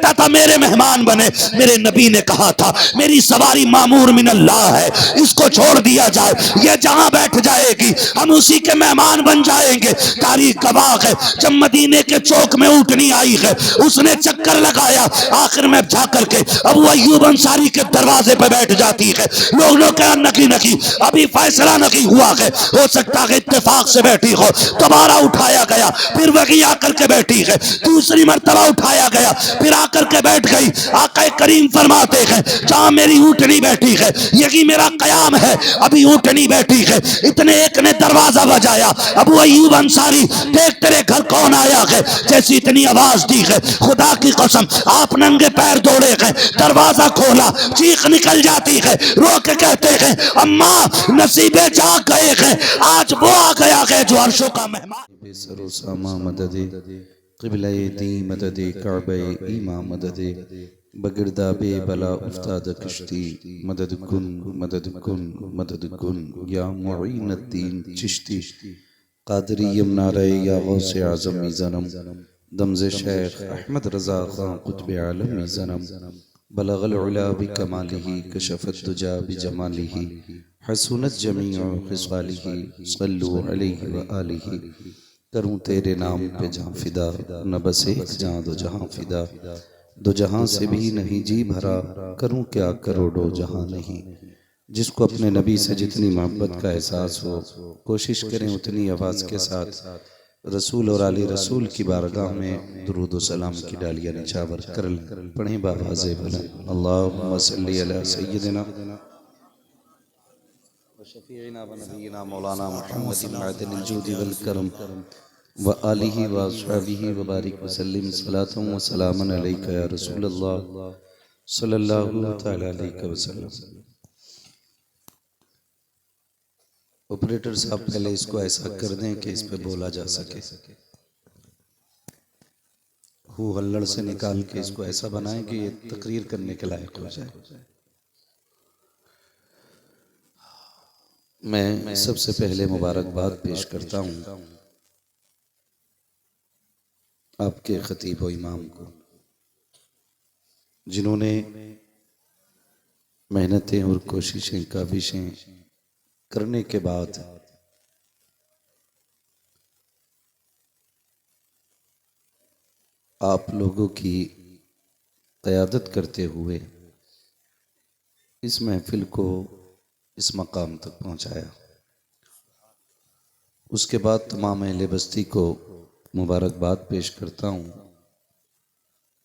सोचा था मेरे मेहमान बने। मेरे नबी ने कहा था मेरी सवारी मामूर मिन अल्लाह है, इसको छोड़ दिया जाए, ये जहां बैठ जाएगी हम उसी के मेहमान बन जाएंगे। तारीख गवाह है, जब मदीने के चौक में ऊँटनी आई है, उसने चक्कर लगाया, आखिर में जाकर के अबू अय्यूब अंसारी के दरवाजे पे बैठ जाती है। लोग कहा नहीं, अभी फैसला नहीं हुआ है, हो सकता है इत्तेफाक से बैठी हो। दोबारा उठाया गया, फिर वही आकर के बैठी है। दूसरी मर्तबा उठाया गया, फिर आकर के बैठ गई। आका करीम फरमाते हैं जहां मेरी ऊँटनी बैठी है यही मेरा कयाम है, अभी ऊँटनी बैठी है। इतने एक ने दरवाजा बजाया, अबू अय्यूब अंसारी देख तेरे घर कौन आया है। जैसी इतनी आवाज दी है, खुदा की कसम आप नंगे पैर दौड़े गए, दरवाजा खोला, चीख निकल जाती है, रो के कहते हैं अम्मा नसीबे जाग गए हैं, आज वो आ गया है जो अर्शों का मेहमान। बगिरदा बेबला उस्ताद कश्ती मदद कुन मदद कुन मदद कुन या मुईनुद्दीन चिश्ती कादरी यमुनारे या गौसे आज़म मीज़ानम दमज़े शेख अहमद रज़ा खां कुतुब आलम मीज़ानम बलगल उला बिकमालिही कशफत दुजा बिजमालिही हसूनत जमीउ ख़िसालिही सल्लु अलैहि व आलिही। करूँ तेरे नाम पे जहाँ फिदा, न बस एक जहाँ दो जहाँ फिदा, दो जहां से भी नहीं जी भरा, करूं क्या करोड़ों जहां नहीं। जिसको अपने नबी से जितनी मोहब्बत का एहसास हो, कोशिश करें उतनी आवाज़ के साथ रसूल और आली रसूल की बारगाह में दुरूद व सलाम की डालियाँ निछावर कर लें। पढ़ें बावाज़े बुलंद अल्लाहुम्मा सल्ली अला सय्यिदिना व शफीइना व नबीना मौलाना मुहम्मदिन मअदनिल जूदि वल करम व आलिही व अस्हाबिही व बारिक वसल्लिम सलातम व सलामन अलैका या रसूलल्लाह सल्लल्लाहु तआला अलैहि वसल्लम। ऑपरेटर साहब पहले इसको ऐसा कर दें कि इस पे बोला जा सके। हु हल्लड़ से निकाल के इसको ऐसा बनाएं कि ये तकरीर करने के लायक हो जाए। मैं सबसे पहले मुबारकबाद पेश करता हूँ आपके खतीब व इमाम को, जिन्होंने मेहनतें और कोशिशें काविशें करने के बाद आप लोगों की क़यादत करते हुए इस महफिल को इस मकाम तक पहुंचाया। उसके बाद तमाम अहले बस्ती को मुबारकबाद पेश करता हूँ,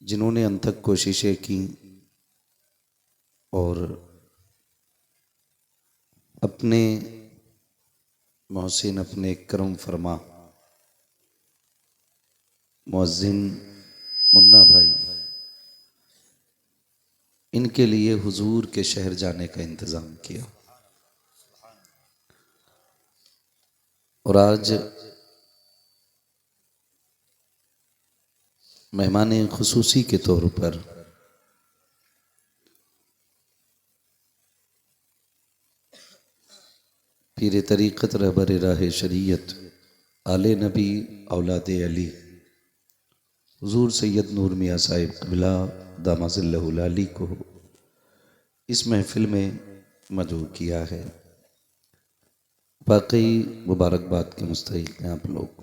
जिन्होंने अनथक कोशिशें की और अपने मोहसिन, अपने करम फरमा मुअज्जिन मुन्ना भाई, इनके लिए हुजूर के शहर जाने का इंतज़ाम किया। और आज मेहमान खुसूसी के तौर पर पीर तरीक़त रहबर राह शरीयत आले नबी औलाद अली हुजूर सैयद नूर मियाँ साहिब क़िबला दामाज़िल्लहुल आली को इस महफिल में मदऊ किया है। वाकई मुबारकबाद के मुस्तहिक़ हैं आप लोग।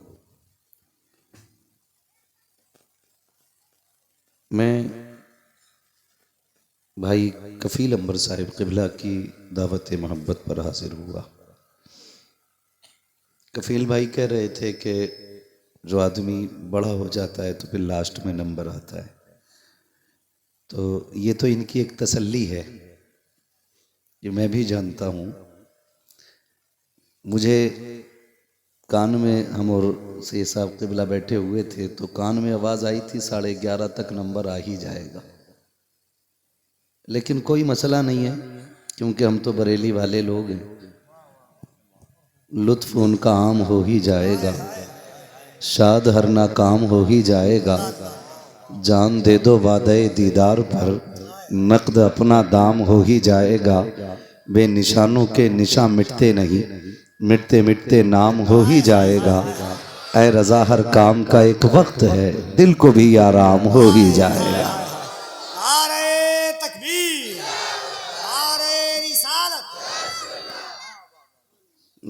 मैं भाई कफ़ील अंबर साहिब क़िबला की दावत मोहब्बत पर हाजिर हुआ। कफ़ील भाई कह रहे थे कि जो आदमी बड़ा हो जाता है तो फिर लास्ट में नंबर आता है, तो ये तो इनकी एक तसल्ली है, ये मैं भी जानता हूँ। मुझे कान में, हम और सैयद साहब क़िबला बैठे हुए थे तो कान में आवाज़ आई थी 11:30 तक नंबर आ ही जाएगा, लेकिन कोई मसला नहीं है क्योंकि हम तो बरेली वाले लोग हैं, लुत्फ़ उनका आम हो ही जाएगा, शाद हर नाकाम हो ही जाएगा, जान दे दो वादे दीदार पर नक़द अपना दाम हो ही जाएगा, बेनिशानों के निशान मिटते नहीं, मिटते मिटते नाम हो ही जाएगा, ऐ रज़ा हर काम का एक वक्त है, दिल को भी आराम हो ही जाएगा। तकबीर, नारे रिसालत।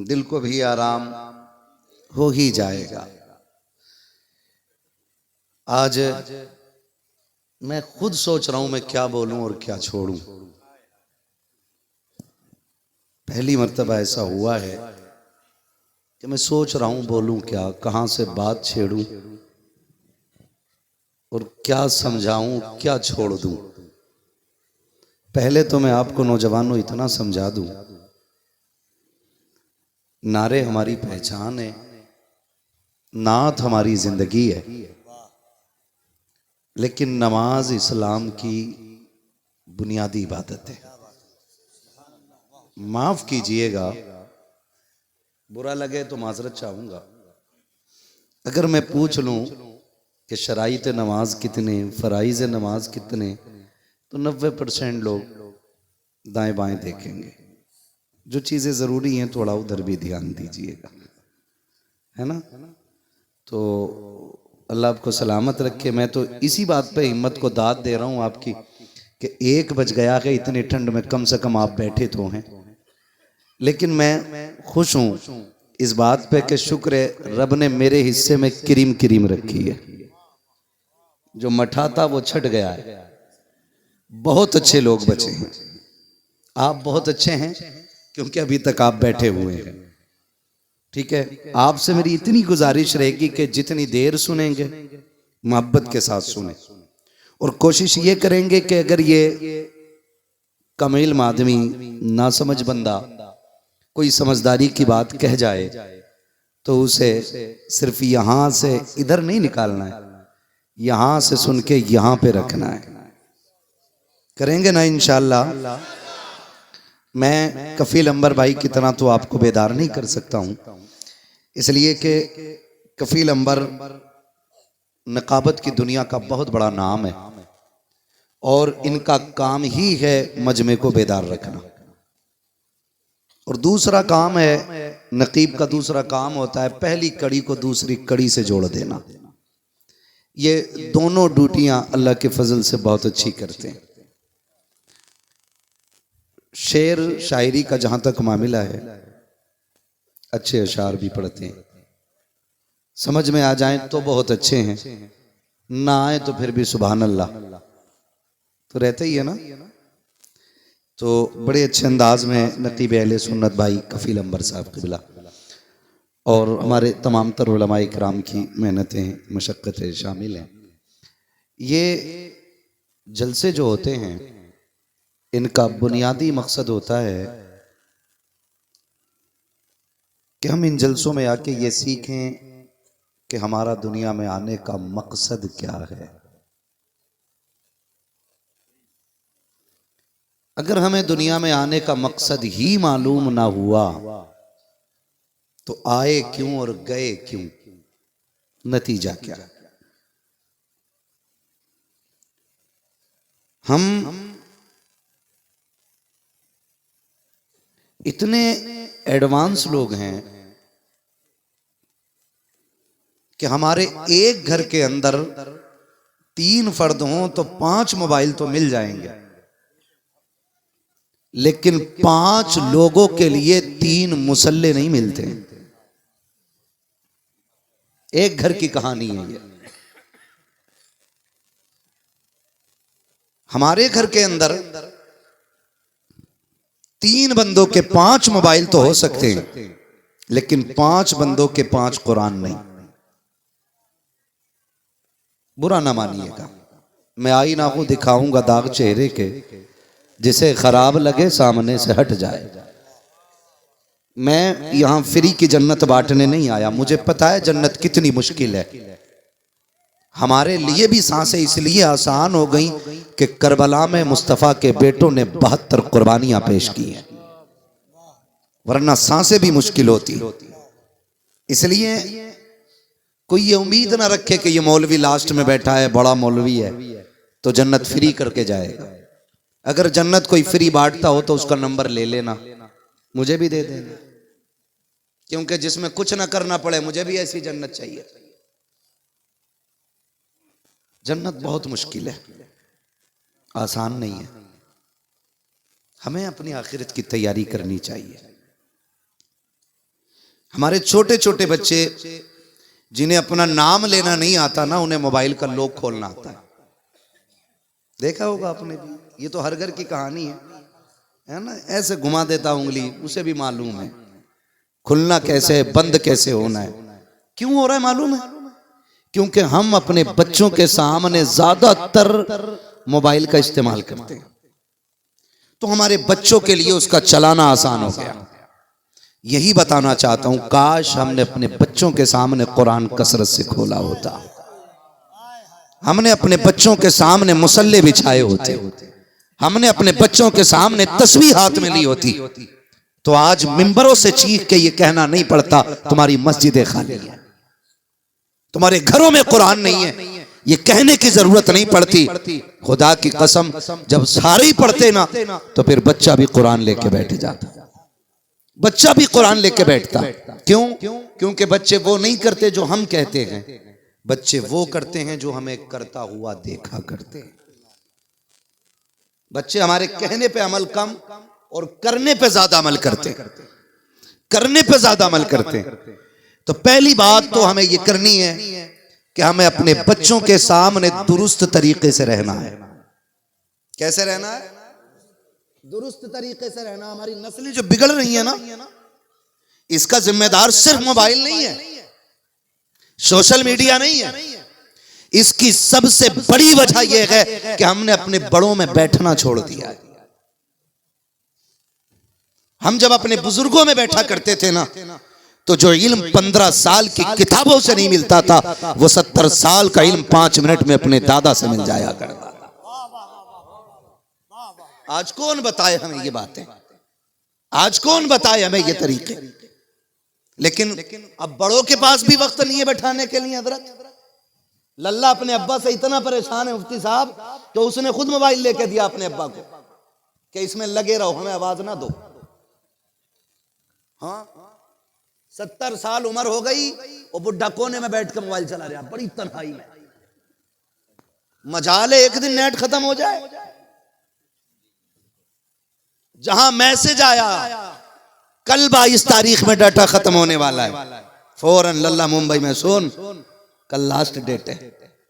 दिल को भी आराम हो ही जाएगा। आज मैं खुद सोच रहा हूं मैं क्या बोलूं और क्या छोड़ूं। पहली मर्तबा ऐसा हुआ है कि मैं सोच रहा हूं बोलूं क्या, कहां से बात छेड़ूं और क्या समझाऊं, क्या छोड़ दूं। पहले तो मैं आपको नौजवानों इतना समझा दूं, नारे हमारी पहचान है, नात हमारी जिंदगी है, लेकिन नमाज इस्लाम की बुनियादी इबादत है। माफ कीजिएगा, बुरा लगे तो माजरत चाहूंगा। अगर मैं पूछ लूं कि शराइत नमाज कितने, फराइज नमाज कितने, तो 90% लोग दाएं बाएं देखेंगे। जो चीजें जरूरी हैं थोड़ा उधर भी ध्यान दीजिएगा, है ना। तो अल्लाह आपको सलामत रखे। मैं तो इसी बात पे हिम्मत को दाद दे रहा हूं आपकी कि 1 बज गया है, इतनी ठंड में कम से कम आप बैठे तो हैं। लेकिन मैं खुश हूं इस बात पे कि शुक्र है रब ने मेरे हिस्से में क्रीम क्रीम रखी है। जो मठा था वो छट गया है, बहुत अच्छे लोग बचे हैं। आप बहुत अच्छे हैं क्योंकि अभी तक आप बैठे हुए हैं। ठीक है, आपसे मेरी इतनी गुजारिश रहेगी कि जितनी देर सुनेंगे मोहब्बत के साथ सुने, और कोशिश ये करेंगे कि अगर ये कमील आदमी, ना समझ बंदा कोई समझदारी की बात कह जाए तो उसे सिर्फ यहां से इधर नहीं निकालना है, यहां से सुन के यहां पे रखना है। करेंगे ना इंशाअल्लाह। मैं कफील अंबर भाई की तरह तो आपको बेदार नहीं कर सकता हूं, इसलिए कि कफील अंबर नकाबत की दुनिया का बहुत बड़ा नाम है और इनका काम ही है मजमे को बेदार रखना। और दूसरा काम है, नकीब का दूसरा काम होता है पहली कड़ी को दूसरी कड़ी से जोड़ देना। ये दोनों ड्यूटियां अल्लाह के फजल से बहुत अच्छी करते हैं। शेर शायरी का जहां तक मामला है, अच्छे अशार भी पढ़ते हैं, समझ में आ जाएं तो बहुत अच्छे हैं, ना आए तो फिर भी सुभान अल्लाह तो रहता ही है ना। तो बड़े अच्छे अंदाज में नकीब अहले सुन्नत भाई कफील अंबर साहब क़िबला और हमारे तमाम तर उलमाए किराम की मेहनतें, मशक्क़तें शामिल हैं। ये जलसे जो होते हैं इनका बुनियादी मकसद होता है कि हम इन जलसों में आके ये सीखें कि हमारा दुनिया में आने का मकसद क्या है। अगर हमें दुनिया में आने का मकसद ही मालूम ना हुआ तो आए क्यों और गए क्यों, नतीजा क्या। हम इतने एडवांस लोग हैं कि हमारे एक घर के अंदर 3 फर्द हों तो 5 मोबाइल तो मिल जाएंगे, लेकिन 5 लोगों के लिए 3 मुसल्ले नहीं मिलते। एक घर की कहानी है ये। हमारे घर के अंदर 3 बंदों के 5 मोबाइल तो हो सकते हैं, लेकिन 5 बंदों के 5 कुरान नहीं। बुरा ना मानिएगा, मैं आईना को दिखाऊंगा दाग चेहरे के, जिसे खराब लगे सामने से हट जाए। मैं यहां फ्री की जन्नत बांटने नहीं आया, मुझे पता है जन्नत कितनी मुश्किल है। हमारे लिए भी सांसें इसलिए आसान हो गई कि करबला में मुस्तफ़ा के बेटों ने 72 कुर्बानियां पेश की हैं, वरना सांसें भी मुश्किल होती। इसलिए कोई ये उम्मीद ना रखे कि ये मौलवी लास्ट में बैठा है, बड़ा मौलवी है तो जन्नत फ्री करके जाएगा। अगर जन्नत कोई फ्री बांटता हो तो उसका नंबर ले लेना, मुझे भी दे देना, क्योंकि जिसमें कुछ ना करना पड़े, मुझे भी ऐसी जन्नत चाहिए। जन्नत बहुत मुश्किल है। आसान नहीं है। हमें अपनी आखिरत की तैयारी करनी चाहिए। हमारे छोटे छोटे बच्चे जिन्हें अपना नाम लेना नहीं आता ना, उन्हें मोबाइल का लॉक खोलना आता है। देखा होगा आपने भी, ये तो हर घर की कहानी है ना। ऐसे घुमा देता उंगली, उसे भी मालूम है खुलना कैसे है, बंद कैसे होना है। क्यों हो रहा है मालूम है? क्योंकि हम अपने बच्चों के सामने ज्यादातर मोबाइल का इस्तेमाल करते हैं, तो हमारे बच्चों के लिए उसका चलाना आसान हो गया। यही बताना चाहता हूं, काश हमने अपने बच्चों के सामने कुरान कसरत से खोला होता, हमने अपने बच्चों के सामने मुसल्ले बिछाए होते, हमने अपने बच्चों के सामने तस्बीह हाथ में ली होती, तो आज मिंबरों से चीख के ये कहना नहीं पड़ता तुम्हारी मस्जिदें खाली है, तुम्हारे घरों में कुरान नहीं है। ये कहने की जरूरत नहीं पड़ती। खुदा की कसम, जब सारे ही पढ़ते ना, तो फिर बच्चा भी कुरान लेके बैठ जाता, बच्चा भी कुरान लेके बैठता। क्यों? क्योंकि बच्चे वो नहीं करते जो हम कहते हैं, बच्चे वो करते हैं जो हमें करता हुआ देखा करते हैं। बच्चे हमारे कहने पे अमल कम और करने पे ज्यादा अमल करते हैं, करने पे ज्यादा अमल करते हैं। तो पहली बात तो हमें ये करनी है कि हमें अपने बच्चों के सामने दुरुस्त तरीके से रहना है। कैसे रहना है? दुरुस्त तरीके से रहना। हमारी नस्लें जो बिगड़ रही है ना, इसका जिम्मेदार सिर्फ मोबाइल नहीं है, सोशल मीडिया नहीं है। इसकी सबसे बड़ी वजह यह है कि हमने अपने बड़ों में बैठना छोड़ दिया है। हम जब अपने बुजुर्गों में बैठा करते थे ना, तो जो इल्म 15 साल की किताबों से नहीं मिलता था, वो 70 साल का इल्म 5 मिनट में अपने दादा से मिल जाया करता था। आज कौन बताए हमें ये बातें? आज कौन बताए हमें ये तरीके? लेकिन अब बड़ों के पास भी वक्त नहीं है बैठाने के लिए। हजरत लल्ला अपने अब्बा से इतना परेशान है मुफ्ती साहब, तो उसने खुद मोबाइल लेके दिया अपने अब्बा को कि इसमें लगे रहो, हमें आवाज ना दो। हाँ, 70 साल उम्र हो गई, वो बुढ़ा कोने में बैठ कर मोबाइल चला रहा, बड़ी तन्हाई में। मजाले एक दिन नेट खत्म हो जाए, जहां मैसेज आया कल 22 तारीख में डाटा खत्म होने वाला है, फौरन लल्ला मुंबई में सुन कल लास्ट डेट है,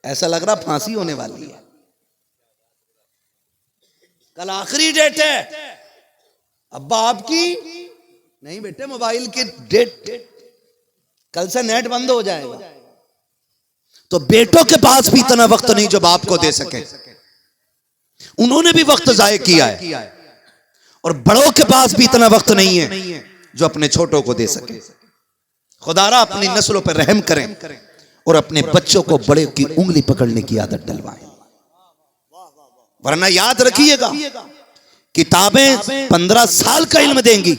ऐसा लग रहा फांसी होने वाली है, कल आखिरी डेट है। अब्बा आपकी नहीं बेटे, मोबाइल की डेट, कल से नेट बंद हो जाएगा। तो बेटों के पास भी इतना वक्त नहीं जो बाप को दे सके, उन्होंने भी वक्त जाया किया है। और बड़ों के पास भी इतना वक्त नहीं है जो अपने छोटों को दे सके। खुदारा अपनी नस्लों पर रहम करें और अपने बच्चों को बड़े की उंगली पकड़ने की आदत डलवाएं। वरना याद रखिएगा, किताबें 15 साल का इल्म देंगी,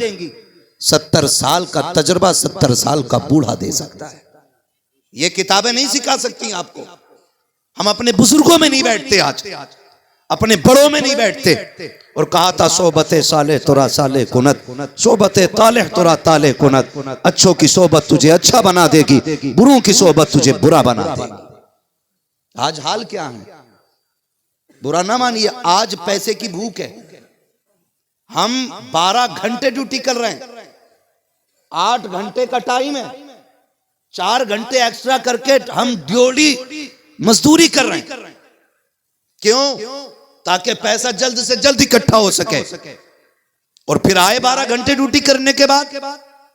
70 साल का तजुर्बा 70 साल का बूढ़ा दे सकता है। ये किताबें नहीं सिखा सकती आपको। हम अपने बुजुर्गों में नहीं बैठते, आज अपने बड़ों में नहीं बैठते। और कहा था सोबते साले तुरा साले कुनत, सोबते ताले तुरा ताले कुनत। अच्छों की सोबत तुझे अच्छा बना देगी, बुरों की सोबत तुझे बुरा बना देगी। आज हाल क्या है? बुरा ना मानिए, आज पैसे की भूख है। हम 12 घंटे ड्यूटी कर रहे हैं, 8 घंटे का टाइम है, 4 घंटे एक्स्ट्रा करके हम ड्यूटी मजदूरी कर रहे हैं। क्यों? ताकि पैसा जल्द से जल्द इकट्ठा हो सके। और फिर आए 12 घंटे ड्यूटी करने के बाद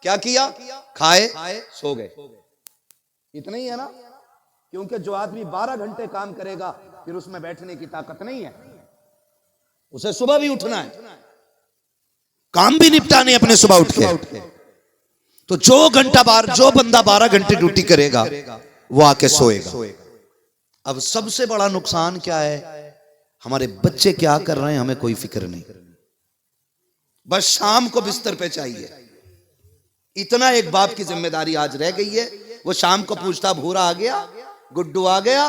क्या किया? खाए सो गए। इतना ही है ना? क्योंकि जो आदमी 12 घंटे काम करेगा फिर उसमें बैठने की ताकत नहीं है, उसे सुबह भी उठना है, काम भी निपटाने अपने सुबह उठ के। तो जो बंदा 12 घंटे ड्यूटी करेगा वो आके सोएगा। अब सबसे बड़ा नुकसान क्या है? हमारे बच्चे क्या कर रहे हैं हमें कोई फिक्र नहीं, बस शाम को बिस्तर पे चाहिए। इतना एक बाप की जिम्मेदारी आज रह गई है। वो शाम को पूछता भूरा आ गया, गुड्डू आ गया,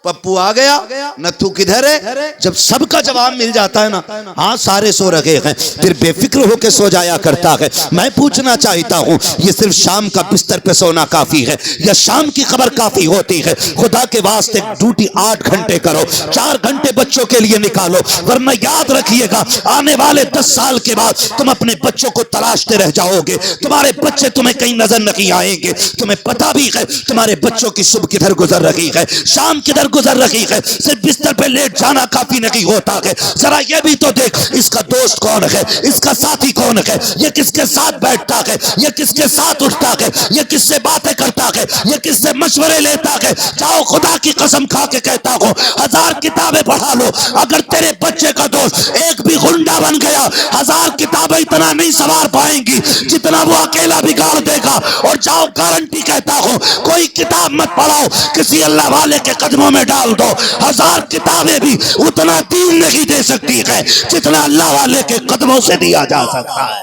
पप्पू आ गया, नथु किधर है? जब सबका जवाब मिल जाता है ना, हाँ सारे सो रहे हैं, फिर बेफिक्र होकर सो जाया करता है। मैं पूछना चाहता हूँ, ये सिर्फ शाम का बिस्तर पे सोना काफी है या शाम की खबर काफी होती है? खुदा के वास्ते ड्यूटी 8 घंटे करो, 4 घंटे बच्चों के लिए निकालो, वरना याद रखिएगा आने वाले 10 साल के बाद तुम अपने बच्चों को तलाशते रह जाओगे। तुम्हारे बच्चे तुम्हें कहीं नजर नहीं आएंगे। तुम्हें पता भी है तुम्हारे बच्चों की सुबह किधर गुजर रही है, शाम किधर गुजर रही है। सिर्फ बिस्तर पे लेट जाना काफी नहीं होता है। जरा ये भी तो देख, इसका दोस्त कौन है, इसका साथी कौन है, ये किसके साथ बैठता है, ये किसके साथ उठता है, ये किससे बातें करता है, ये किससे मशवरे लेता है। जाओ खुदा की कसम खा के कहता हूं, 1000 किताबें पढ़ा लो, अगर तेरे बच्चे का दोस्त एक भी गुंडा बन गया, 1000 किताबें इतना नहीं संवार पाएंगी जितना वो अकेला बिगाड़ देगा। और जाओ गारंटी कहता हूं, कोई किताब मत पढ़ाओ, किसी अल्लाह वाले के कदमों में डाल दो, 1000 किताबें भी उतना दीन नहीं दे सकती है जितना अल्लाह वाले के कदमों से दिया जा सकता है।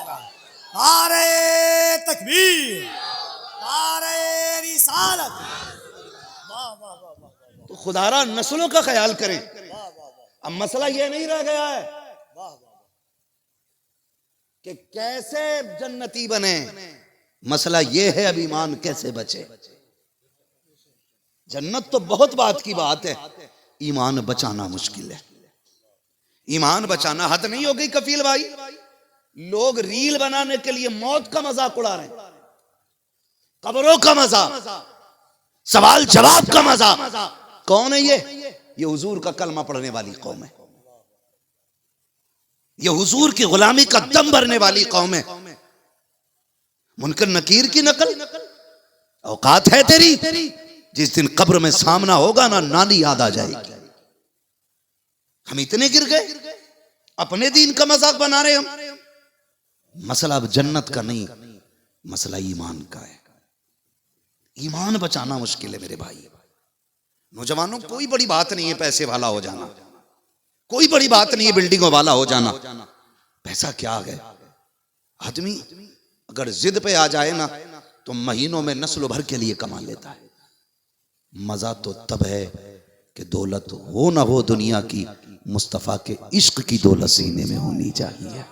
नारे तकबीर, नारे रिसालत। वाह वाह वाह वाह। तो खुदारा नस्लों का ख्याल करें। अब मसला यह नहीं रह गया है कि कैसे जन्नती बने, मसला यह है अब ईमान कैसे बचे। जन्नत तो बहुत बात की बात है, ईमान बचाना मुश्किल है। ईमान बचाना हद नहीं हो गई कफील भाई। लोग रील बनाने के लिए मौत का मजाक उड़ा रहे हैं, कब्रों का मजाक, सवाल जवाब का मजाक। कौन है ये हुजूर का कलमा पढ़ने वाली कौम है, ये हुजूर की गुलामी का दम भरने वाली कौम है। मुनकर नकीर की नकल औकात है तेरी, जिस दिन कब्र में सामना होगा ना, नानी याद आ जाएगी। हम इतने गिर गए, अपने दीन का मजाक बना रहे हम। मसला अब जन्नत का नहीं, मसला ईमान का है। ईमान बचाना मुश्किल है मेरे भाई। नौजवानों, कोई बड़ी बात नहीं है पैसे वाला हो जाना, कोई बड़ी बात नहीं है बिल्डिंगों वाला हो जाना। पैसा क्या है? आदमी अगर जिद पे आ जाए ना तो महीनों में नस्ल भर के लिए कमा लेता है। मजा तो तब है कि दौलत हो ना हो दुनिया की, मुस्तफा के इश्क की दौलत सीने में होनी चाहिए।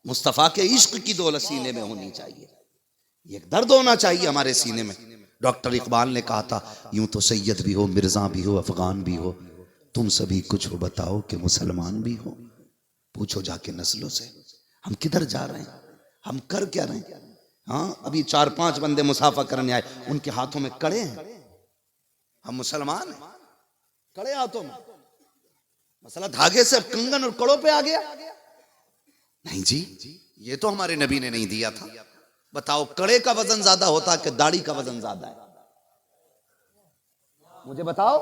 मुस्तफा के इश्क की दौलत सीने में होनी चाहिए। एक दर्द होना चाहिए हमारे सीने में। डॉक्टर इकबाल ने कहा था, यूं तो सैयद भी हो, मिर्जा भी हो, अफगान भी हो, तुम सभी कुछ हो बताओ कि मुसलमान भी हो। पूछो जाके नस्लों से, हम किधर जा रहे हैं, हम कर क्या रहे हैं। हाँ, अभी 4-5 बंदे मुसाफा करने आए, उनके हाथों में कड़े हैं। हम मुसलमान हैं, कड़े हाथों में। मसला धागे से कंगन और कड़ों पे आ गया। नहीं जी, ये तो हमारे नबी ने नहीं दिया था। बताओ, कड़े का वजन ज्यादा होता कि दाढ़ी का वजन ज्यादा है? मुझे बताओ।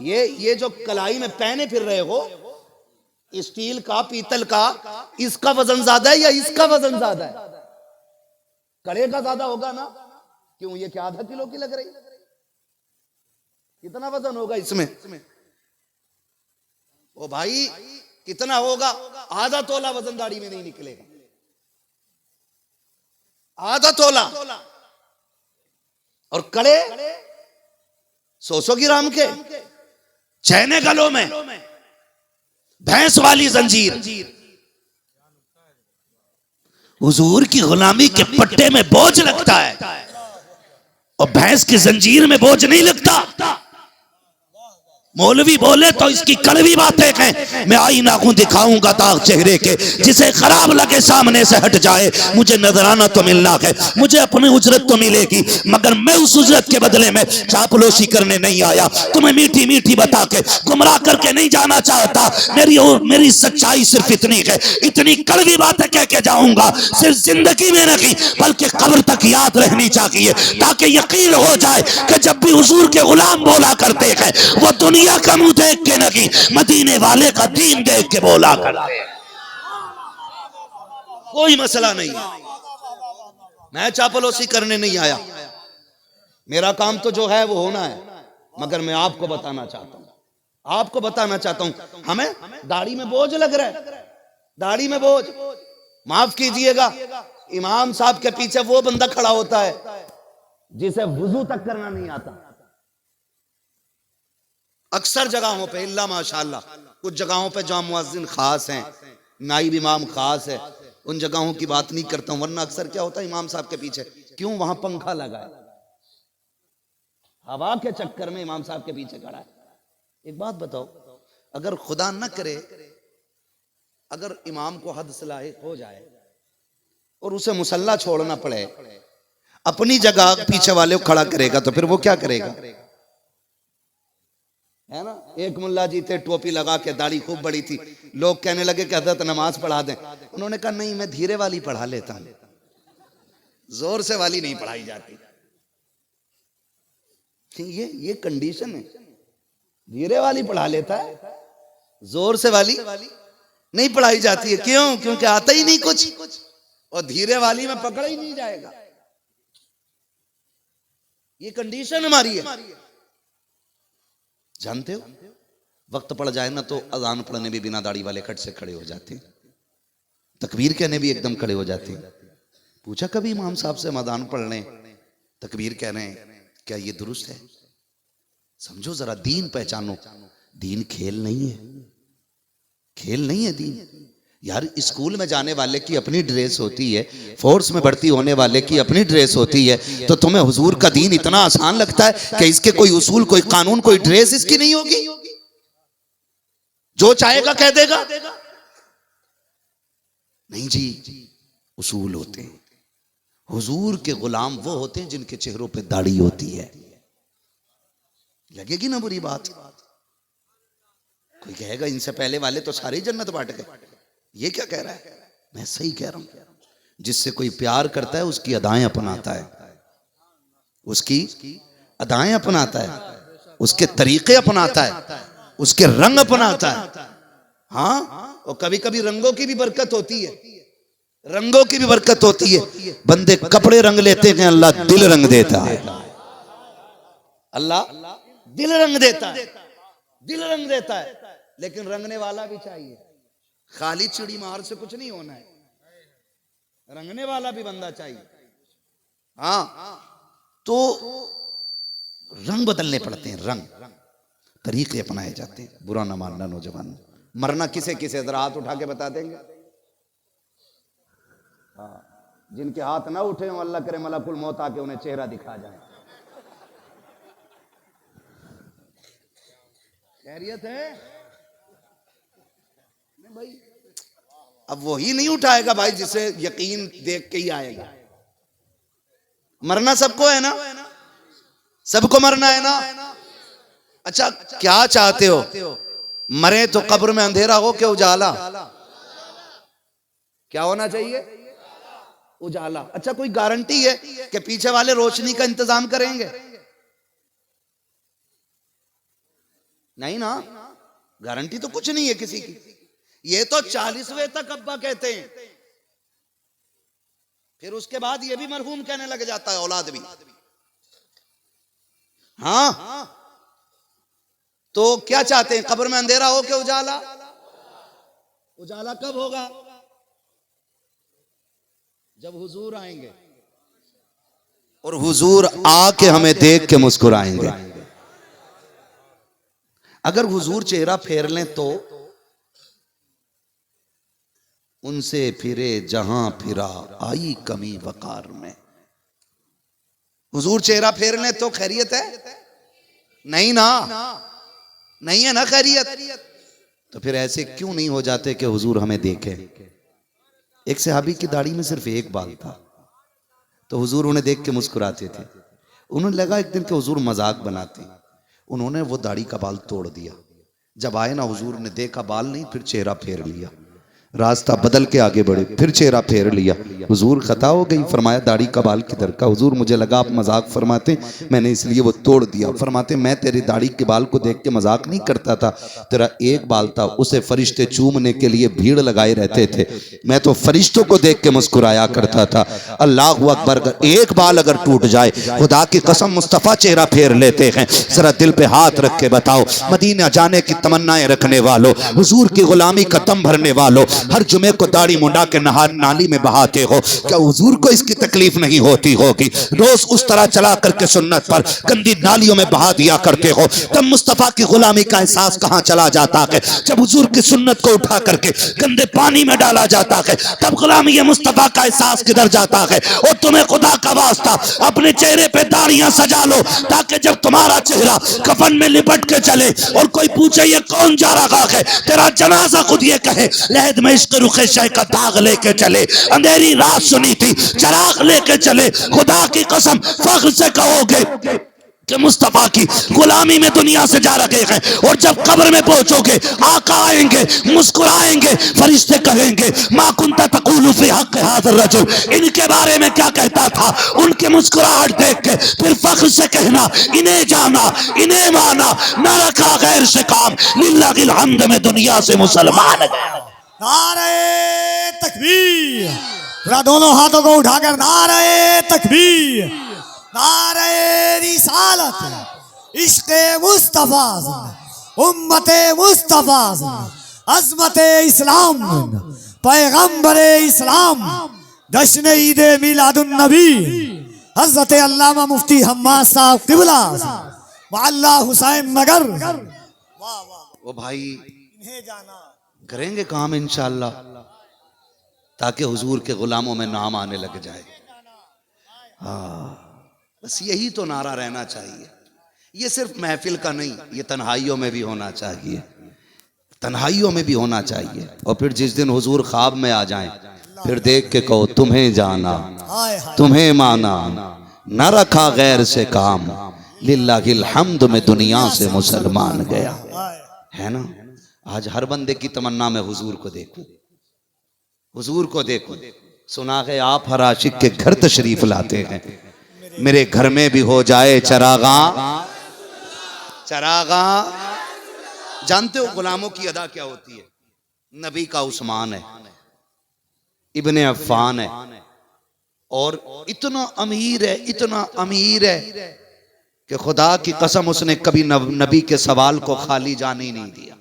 ये जो कलाई में पहने फिर रहे हो, स्टील का, पीतल का, इसका वजन ज्यादा है या इसका वजन ज्यादा है? कड़े का ज्यादा होगा ना। क्यों? ये क्या आधा किलो की लग रही? कितना वजन होगा इसमें? ओ भाई, कितना होगा? आधा तोला वजन दाढ़ी में नहीं निकलेगा, आधा तोला। और कड़े 100 ग्राम के, चैने गलों में, भैंस वाली जंजीर। हुजूर की गुलामी के पट्टे में बोझ लगता है और भैंस की जंजीर में बोझ नहीं लगता। मौलवी बोले तो इसकी कड़वी बातें कहें। मैं आईना को दिखाऊंगा दाग चेहरे के, जिसे खराब लगे सामने से हट जाए। मुझे नजराना तो मिलना है, मुझे अपनी उजरत तो मिलेगी, मगर मैं उस उजरत के बदले में चापलूसी करने नहीं आया। तुम्हें मीठी मीठी बता के गुमराह करके नहीं जाना चाहता। मेरी सच्चाई सिर्फ इतनी है, इतनी कड़वी बातें कह के जाऊंगा, सिर्फ जिंदगी में नहीं बल्कि कब्र तक याद रहनी चाहिए, ताकि यकीन हो जाए कि जब भी हुजूर के गुलाम बोला करते हैं, वो दुनिया का मुंह देख के नहीं, मदीने वाले का दीन देख के बोला करते। कोई मसला नहीं, मैं चापलूसी करने नहीं आया। मेरा काम तो जो है वो होना है, मगर मैं आपको बताना चाहता हूं, हमें दाढ़ी में बोझ लग रहा है, दाढ़ी में बोझ। माफ कीजिएगा, इमाम साहब के पीछे वो बंदा खड़ा होता है जिसे वुजू तक करना नहीं आता। अक्सर जगहों पे इल्ला माशाअल्लाह, कुछ जगहों पे जहाँ मुअज्जिन खास हैं, नाइब इमाम खास है, उन जगहों की बात नहीं करता हूं, वरना अक्सर क्या होता है इमाम साहब के पीछे क्यों वहां पंखा लगा है, हवा के चक्कर में इमाम साहब के पीछे खड़ा है। एक बात बताओ, अगर खुदा न करे अगर इमाम को हद से लायक हो जाए और उसे मुसल्ला छोड़ना पड़े, अपनी जगह पीछे वाले को खड़ा करेगा तो फिर वो क्या करेगा, है ना। एक मुल्ला जी थे, टोपी लगा के, दाढ़ी खूब बड़ी थी, लोग कहने लगे कि हजरत नमाज पढ़ा दें। उन्होंने कहा नहीं, मैं धीरे वाली पढ़ा लेता हूं, जोर से वाली नहीं पढ़ाई जाती। ये कंडीशन है, धीरे वाली पढ़ा लेता है, जोर से वाली नहीं पढ़ाई जाती है। क्यों? क्योंकि आता ही नहीं कुछ, और धीरे वाली में पकड़ा ही नहीं जाएगा। ये कंडीशन हमारी है, जानते हो। वक्त पड़ जाए ना तो अजान पढ़ने भी बिना दाढ़ी वाले खट से खड़े हो जाते हैं, तकबीर कहने भी एकदम खड़े हो जाते हैं। पूछा कभी इमाम साहब से, अजान पढ़ रहे हैं, तकबीर कह रहे हैं, क्या ये दुरुस्त है? समझो जरा, दीन पहचानो। दीन खेल नहीं है, खेल नहीं है दीन। यार स्कूल में जाने वाले की अपनी ड्रेस होती है, फोर्स में भर्ती होने वाले की अपनी ड्रेस होती है, तो तुम्हें हुजूर का दीन इतना आसान लगता है कि इसके कोई उसूल, कोई कानून, कोई ड्रेस इसकी नहीं होगी, जो चाहेगा कह देगा? नहीं जी, उसूल होते हैं। हुजूर के गुलाम वो होते हैं जिनके चेहरों पे दाढ़ी होती है। लगेगी ना बुरी बात? कोई कहेगा इनसे पहले वाले तो सारी जन्नत बांट गए, ये क्या कह रहा है? मैं सही कह रहा हूं। जिससे कोई प्यार करता है उसकी अदाएं अपनाता है, उसकी अदाएं अपनाता है, उसके तरीके अपनाता है, उसके रंग अपनाता है। हाँ, और कभी कभी रंगों की भी बरकत होती है, रंगों की भी बरकत होती है। बंदे कपड़े रंग लेते हैं, अल्लाह दिल रंग देता है। अल्लाह दिल रंग देता है, दिल रंग देता है। लेकिन रंगने वाला भी चाहिए, खाली चिड़ी मार से कुछ नहीं होना है, रंगने वाला भी बंदा चाहिए। हाँ, तो रंग बदलने पड़ते हैं, रंग तरीके अपनाए जाते हैं। बुरा ना मानना नौजवान। मरना किसे किसे जरा हाथ उठा के बता देंगे? हाँ, जिनके हाथ ना उठे हो अल्लाह करे मलकुल मौत आके उन्हें चेहरा दिखा जाए। खैरियत है नहीं भाई? अब वही नहीं उठाएगा भाई जिसे यकीन देख के ही आएगा। मरना सबको है ना, सबको मरना है ना। अच्छा, क्या चाहते हो? मरे तो कब्र में अंधेरा हो कि उजाला? क्या होना चाहिए? उजाला। अच्छा, कोई गारंटी है कि पीछे वाले रोशनी का इंतजाम करेंगे? नहीं ना, गारंटी तो कुछ नहीं है किसी की। ये तो 40वें तक अब्बा कहते हैं, फिर उसके बाद ये भी मरहूम कहने लग जाता है, औलाद भी। हाँ, तो क्या चाहते हैं? कब्र में अंधेरा हो के उजाला? उजाला कब होगा? जब हुजूर आएंगे, और हुजूर आके हमें देख के मुस्कुराएंगे। अगर हुजूर चेहरा फेर लें तो उनसे फिरे जहां फिरा आई कमी वकार में। हुजूर चेहरा फेर लें तो खैरियत है? नहीं ना, नहीं है ना खैरियत। तो फिर ऐसे क्यों नहीं हो जाते कि हुजूर हमें देखे? एक सहाबी की दाढ़ी में सिर्फ एक बाल था, तो हुजूर उन्हें देख के मुस्कुराते थे। उन्हें लगा एक दिन के हुजूर मजाक बनाते, उन्होंने वो दाढ़ी का बाल तोड़ दिया। जब आए ना, हुजूर ने देखा बाल नहीं, फिर चेहरा फेर लिया। रास्ता बदल के आगे बढ़े, फिर चेहरा फेर लिया। हुजूर खता हो गई, फरमाया दाढ़ी का बाल किधर का? हुजूर मुझे लगा आप मजाक फरमाते, मैंने इसलिए वो तोड़ दिया। फरमाते मैं तेरी दाढ़ी के बाल को देख के मजाक नहीं करता था, तेरा एक बाल था, उसे फरिश्ते चूमने के लिए भीड़ लगाए रहते थे, मैं तो फरिश्तों को देख के मुस्कुराया करता था। अल्लाह अकबर। एक बाल अगर टूट जाए, खुदा की कसम मुस्तफ़ा चेहरा फेर लेते हैं। जरा दिल पे हाथ रख के बताओ, मदीना जाने की तमन्नाएं रखने वालों, हुजूर की गुलामी का दम भरने वालों, हर जुमे को दाढ़ी मुंडा के नाली में बहाते हो, क्या हुजूर को इसकी तकलीफ नहीं होती होगी? रोज उस तरह चला करके सुन्नत पर गंदी नालियों में बहा दिया करते हो, तब मुस्तफा की गुलामी का एहसास कहाँ चला जाता है? जब हुजूर की सुन्नत को उठा करके गंदे पानी में डाला जाता है, तब गुलामी मुस्तफा का एहसास किधर जाता है? और तुम्हें खुदा का वास्ता अपने चेहरे पे दाढ़ियां सजा लो, ताकि जब तुम्हारा चेहरा कफन में लिपट के चले और कोई पूछे ये कौन जा रहा है, तेरा जनाजा खुद ये कहे लहद में इश्क रुखे शय का दाग लेके चले। अंधेरी रात सुनी थी, चराग लेके चले। खुदा की कसम फख्र से कहोगे कि मुस्तफा की गुलामी में दुनिया से जा रखे हैं। और जब कब्र में पहुंचोगे, आका आएंगे, मुस्कुराएंगे, फरिश्ते कहेंगे मा कुंता तक़ूलु फी हक़्क़ि हाज़ा रजुल, इनके बारे में क्या कहता था? उनके मुस्कुराहट देख के फिर फख्र से कहना इन्हें जाना, इन्हें माना, न रखा गैर से काम, लिल्लाहिल हम्द में दुनिया से मुसलमान गया। नारे तकबीर, जरा दोनों हाथों को उठाकर नारे तकबीर, नारे रिसालत, इश्क़ मुस्तफा, उम्मत मुस्तफा, अज़मत इस्लाम, पैगंबर इस्लाम, जश्न ईद मिलादुन नबी, हज़रत अल्लामा मुफ्ती हम्माद साहब क़िबला, मोहल्ला हुसैन नगर। वाह वाह, वो भाई इन्हें जाना करेंगे काम इंशाअल्लाह, ताकि हुजूर के गुलामों में नाम आने लग जाए। हाँ, बस यही तो नारा रहना चाहिए। ये सिर्फ महफिल का नहीं, ये तन्हाइयों में भी होना चाहिए, तन्हाइयों में भी होना चाहिए। और फिर जिस दिन हुजूर ख्वाब में आ जाएं, फिर देख के कहो तुम्हें जाना, तुम्हें माना, न रखा गैर से काम, लिल्लाहिल हम्द में दुनिया से मुसलमान गया। है ना? आज हर बंदे की तमन्ना में हुजूर को देखूं, हुजूर को देखूं। सुना है आप हर आशिक के घर तशरीफ लाते हैं, मेरे घर में भी हो जाए चरागा, चरागा। जानते हो गुलामों की अदा क्या होती है? नबी का उस्मान है, इब्ने अफ़्फ़ान है, और इतना अमीर है, इतना अमीर है कि खुदा की कसम उसने कभी नबी के सवाल को खाली जाने ही नहीं दिया,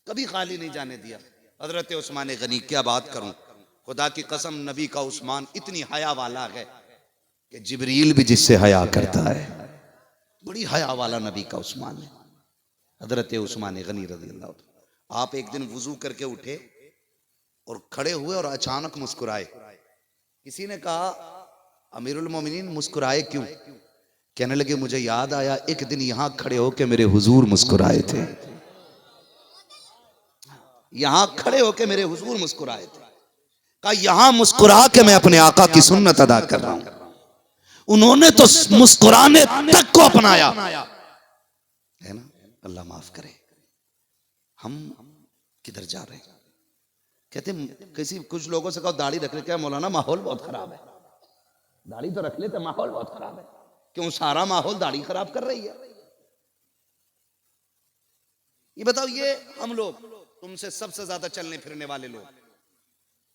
कभी खाली नहीं जाने दिया। हजरत उस्मान गनी, क्या बात करूं, खुदा की कसम नबी का उस्मान इतनी हया वाला है कि जिब्रील भी जिससे हया करता है, बड़ी हया वाला नबी का उस्मान है। हजरत उस्मान गनी रज़ी अल्लाह। आप एक दिन वुजू करके उठे और खड़े हुए और अचानक मुस्कुराए। किसी ने कहा अमीरुल मोमिनीन मुस्कुराए क्यों? कहने लगे मुझे याद आया एक दिन यहां खड़े होके मेरे हुजूर मुस्कुराए थे, यहां खड़े होके मेरे हुजूर मुस्कुराए थे। कहा यहां मुस्कुरा के मैं अपने आका की सुन्नत अदा कर रहा हूं। उन्होंने तो मुस्कुराने तक को अपनाया है ना। अल्लाह माफ करे, हम किधर जा रहे हैं? कहते किसी कुछ लोगों से कहो दाढ़ी रख ले, क्या मौलाना माहौल बहुत खराब है, दाढ़ी तो रख लेते, माहौल बहुत खराब है। क्यों? सारा माहौल दाढ़ी खराब कर रही है। ये बताओ, ये हम लोग तुमसे सबसे ज्यादा चलने फिरने वाले लोग,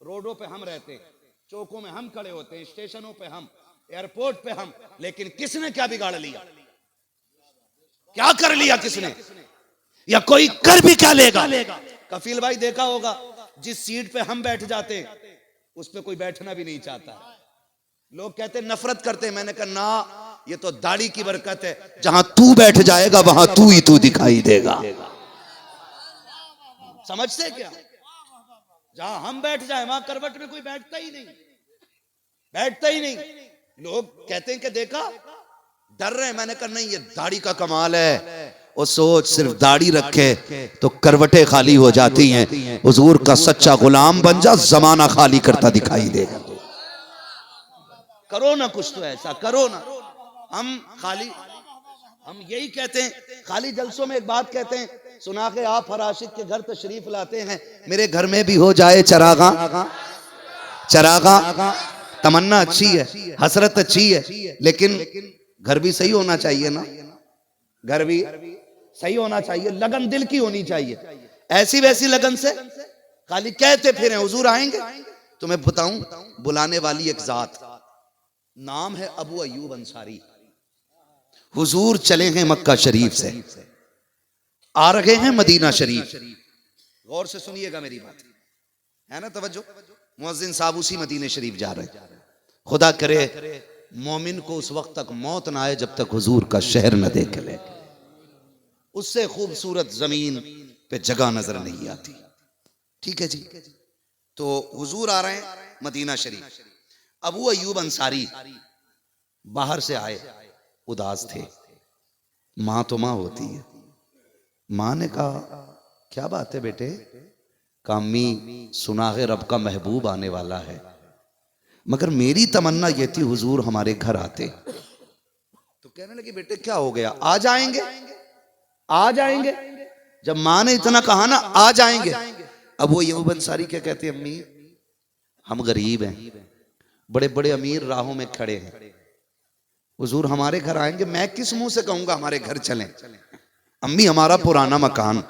रोडों पे हम रहते हैं, चौकों में हम खड़े होते हैं, स्टेशनों पे हम, एयरपोर्ट पे हम, लेकिन किसने क्या बिगाड़ लिया? क्या कर लिया किसने? या कोई कर भी क्या लेगा? कफील भाई देखा होगा, जिस सीट पे हम बैठ जाते हैं उस पे कोई बैठना भी नहीं चाहता। लोग कहते नफरत करते हैं, मैंने कहा ना, ये तो दाढ़ी की बरकत है, जहां तू बैठ जाएगा वहां तू ही तू दिखाई देगा। समझते क्या? जहां हम बैठ जाए वहां करवट में कोई बैठता ही नहीं, बैठता ही नहीं। लोग कहते हैं कि देखा डर रहे हैं, मैंने कहा नहीं, ये दाढ़ी का कमाल है। और सोच, सिर्फ दाढ़ी रखे तो करवटें खाली हो जाती हैं। हुजूर का सच्चा गुलाम बन जा, जमाना खाली करता दिखाई देगा। करो ना कुछ तो ऐसा करो ना। हम खाली, हम यही कहते हैं, खाली जलसों में एक बात कहते हैं, सुना के आप हर आशिक के घर तशरीफ लाते हैं, मेरे घर में भी हो जाए चरागा, चरागा। तमन्ना अच्छी है, हसरत अच्छी है, लेकिन घर भी सही होना चाहिए ना, घर भी सही होना चाहिए, लगन दिल की होनी चाहिए। ऐसी वैसी लगन से खाली कहते फिर हुजूर आएंगे। तुम्हें बताऊं, बुलाने वाली एक जात, नाम है अबू अयूब अंसारी। हुजूर चले हैं मक्का शरीफ से, आ रहे हैं मदीना शरीफ। गौर से सुनिएगा मेरी बात। है ना तवज्जो। मुअज्जिन साहब उसी मदीने शरीफ जा रहे हैं। खुदा करे मोमिन को उस वक्त तक मौत ना आए जब तक हुजूर का शहर न देख ले। उससे खूबसूरत जमीन पे जगह नजर नहीं आती। ठीक है जी। तो हुजूर आ रहे हैं मदीना शरीफ। अबू अय्यूब अंसारी बाहर से आए, उदास थे। माँ तो माँ होती है। माँ ने कहा क्या बात है बेटे? कामी सुना है रब का महबूब आने वाला है, मगर मेरी तमन्ना ये थी हुजूर हमारे घर आते। तो कहने लगे बेटे क्या हो गया? आ जाएंगे, आ जाएंगे। जब माँ ने इतना कहा ना आ जाएंगे, अब वो अय्यूब अंसारी क्या कहते हैं? अम्मी हम गरीब हैं, बड़े बड़े अमीर राहों में खड़े हैं, हुजूर हमारे घर आएंगे, मैं किस मुंह से कहूंगा हमारे घर चलें? अम्मी हमारा पुराना मकान,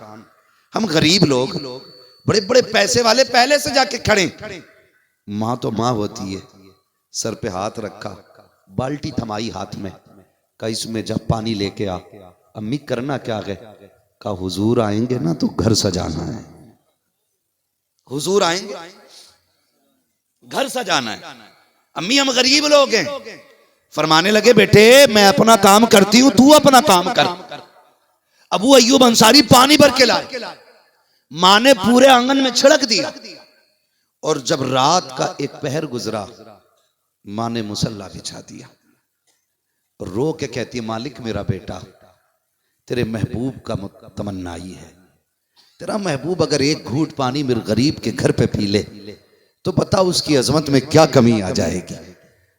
हम गरीब लोग, बड़े बड़े पैसे वाले पहले से जाके खड़े। माँ तो माँ होती है। सर पे हाथ रखा, बाल्टी थमाई हाथ में, कहा इसमें जब पानी लेके आ। अम्मी करना क्या है? कहा हुजूर आएंगे ना तो घर सजाना है, हुजूर आएंगे घर सजाना है। अम्मी हम गरीब लोग हैं। फरमाने लगे बेटे मैं अपना काम करती हूं, तू अपना काम कर। अबू अय्यूब अंसारी पानी भर के लाए, मां ने पूरे आंगन में छिड़क दिया। और जब रात का एक पहर गुजरा, मां ने मुसल्ला बिछा दिया। रो के कहती है मालिक मेरा बेटा तेरे महबूब का तमन्नाई है, तेरा महबूब अगर एक घूंट पानी मेरे गरीब के घर पे पी ले तो बता उसकी अजमत में क्या कमी आ जाएगी।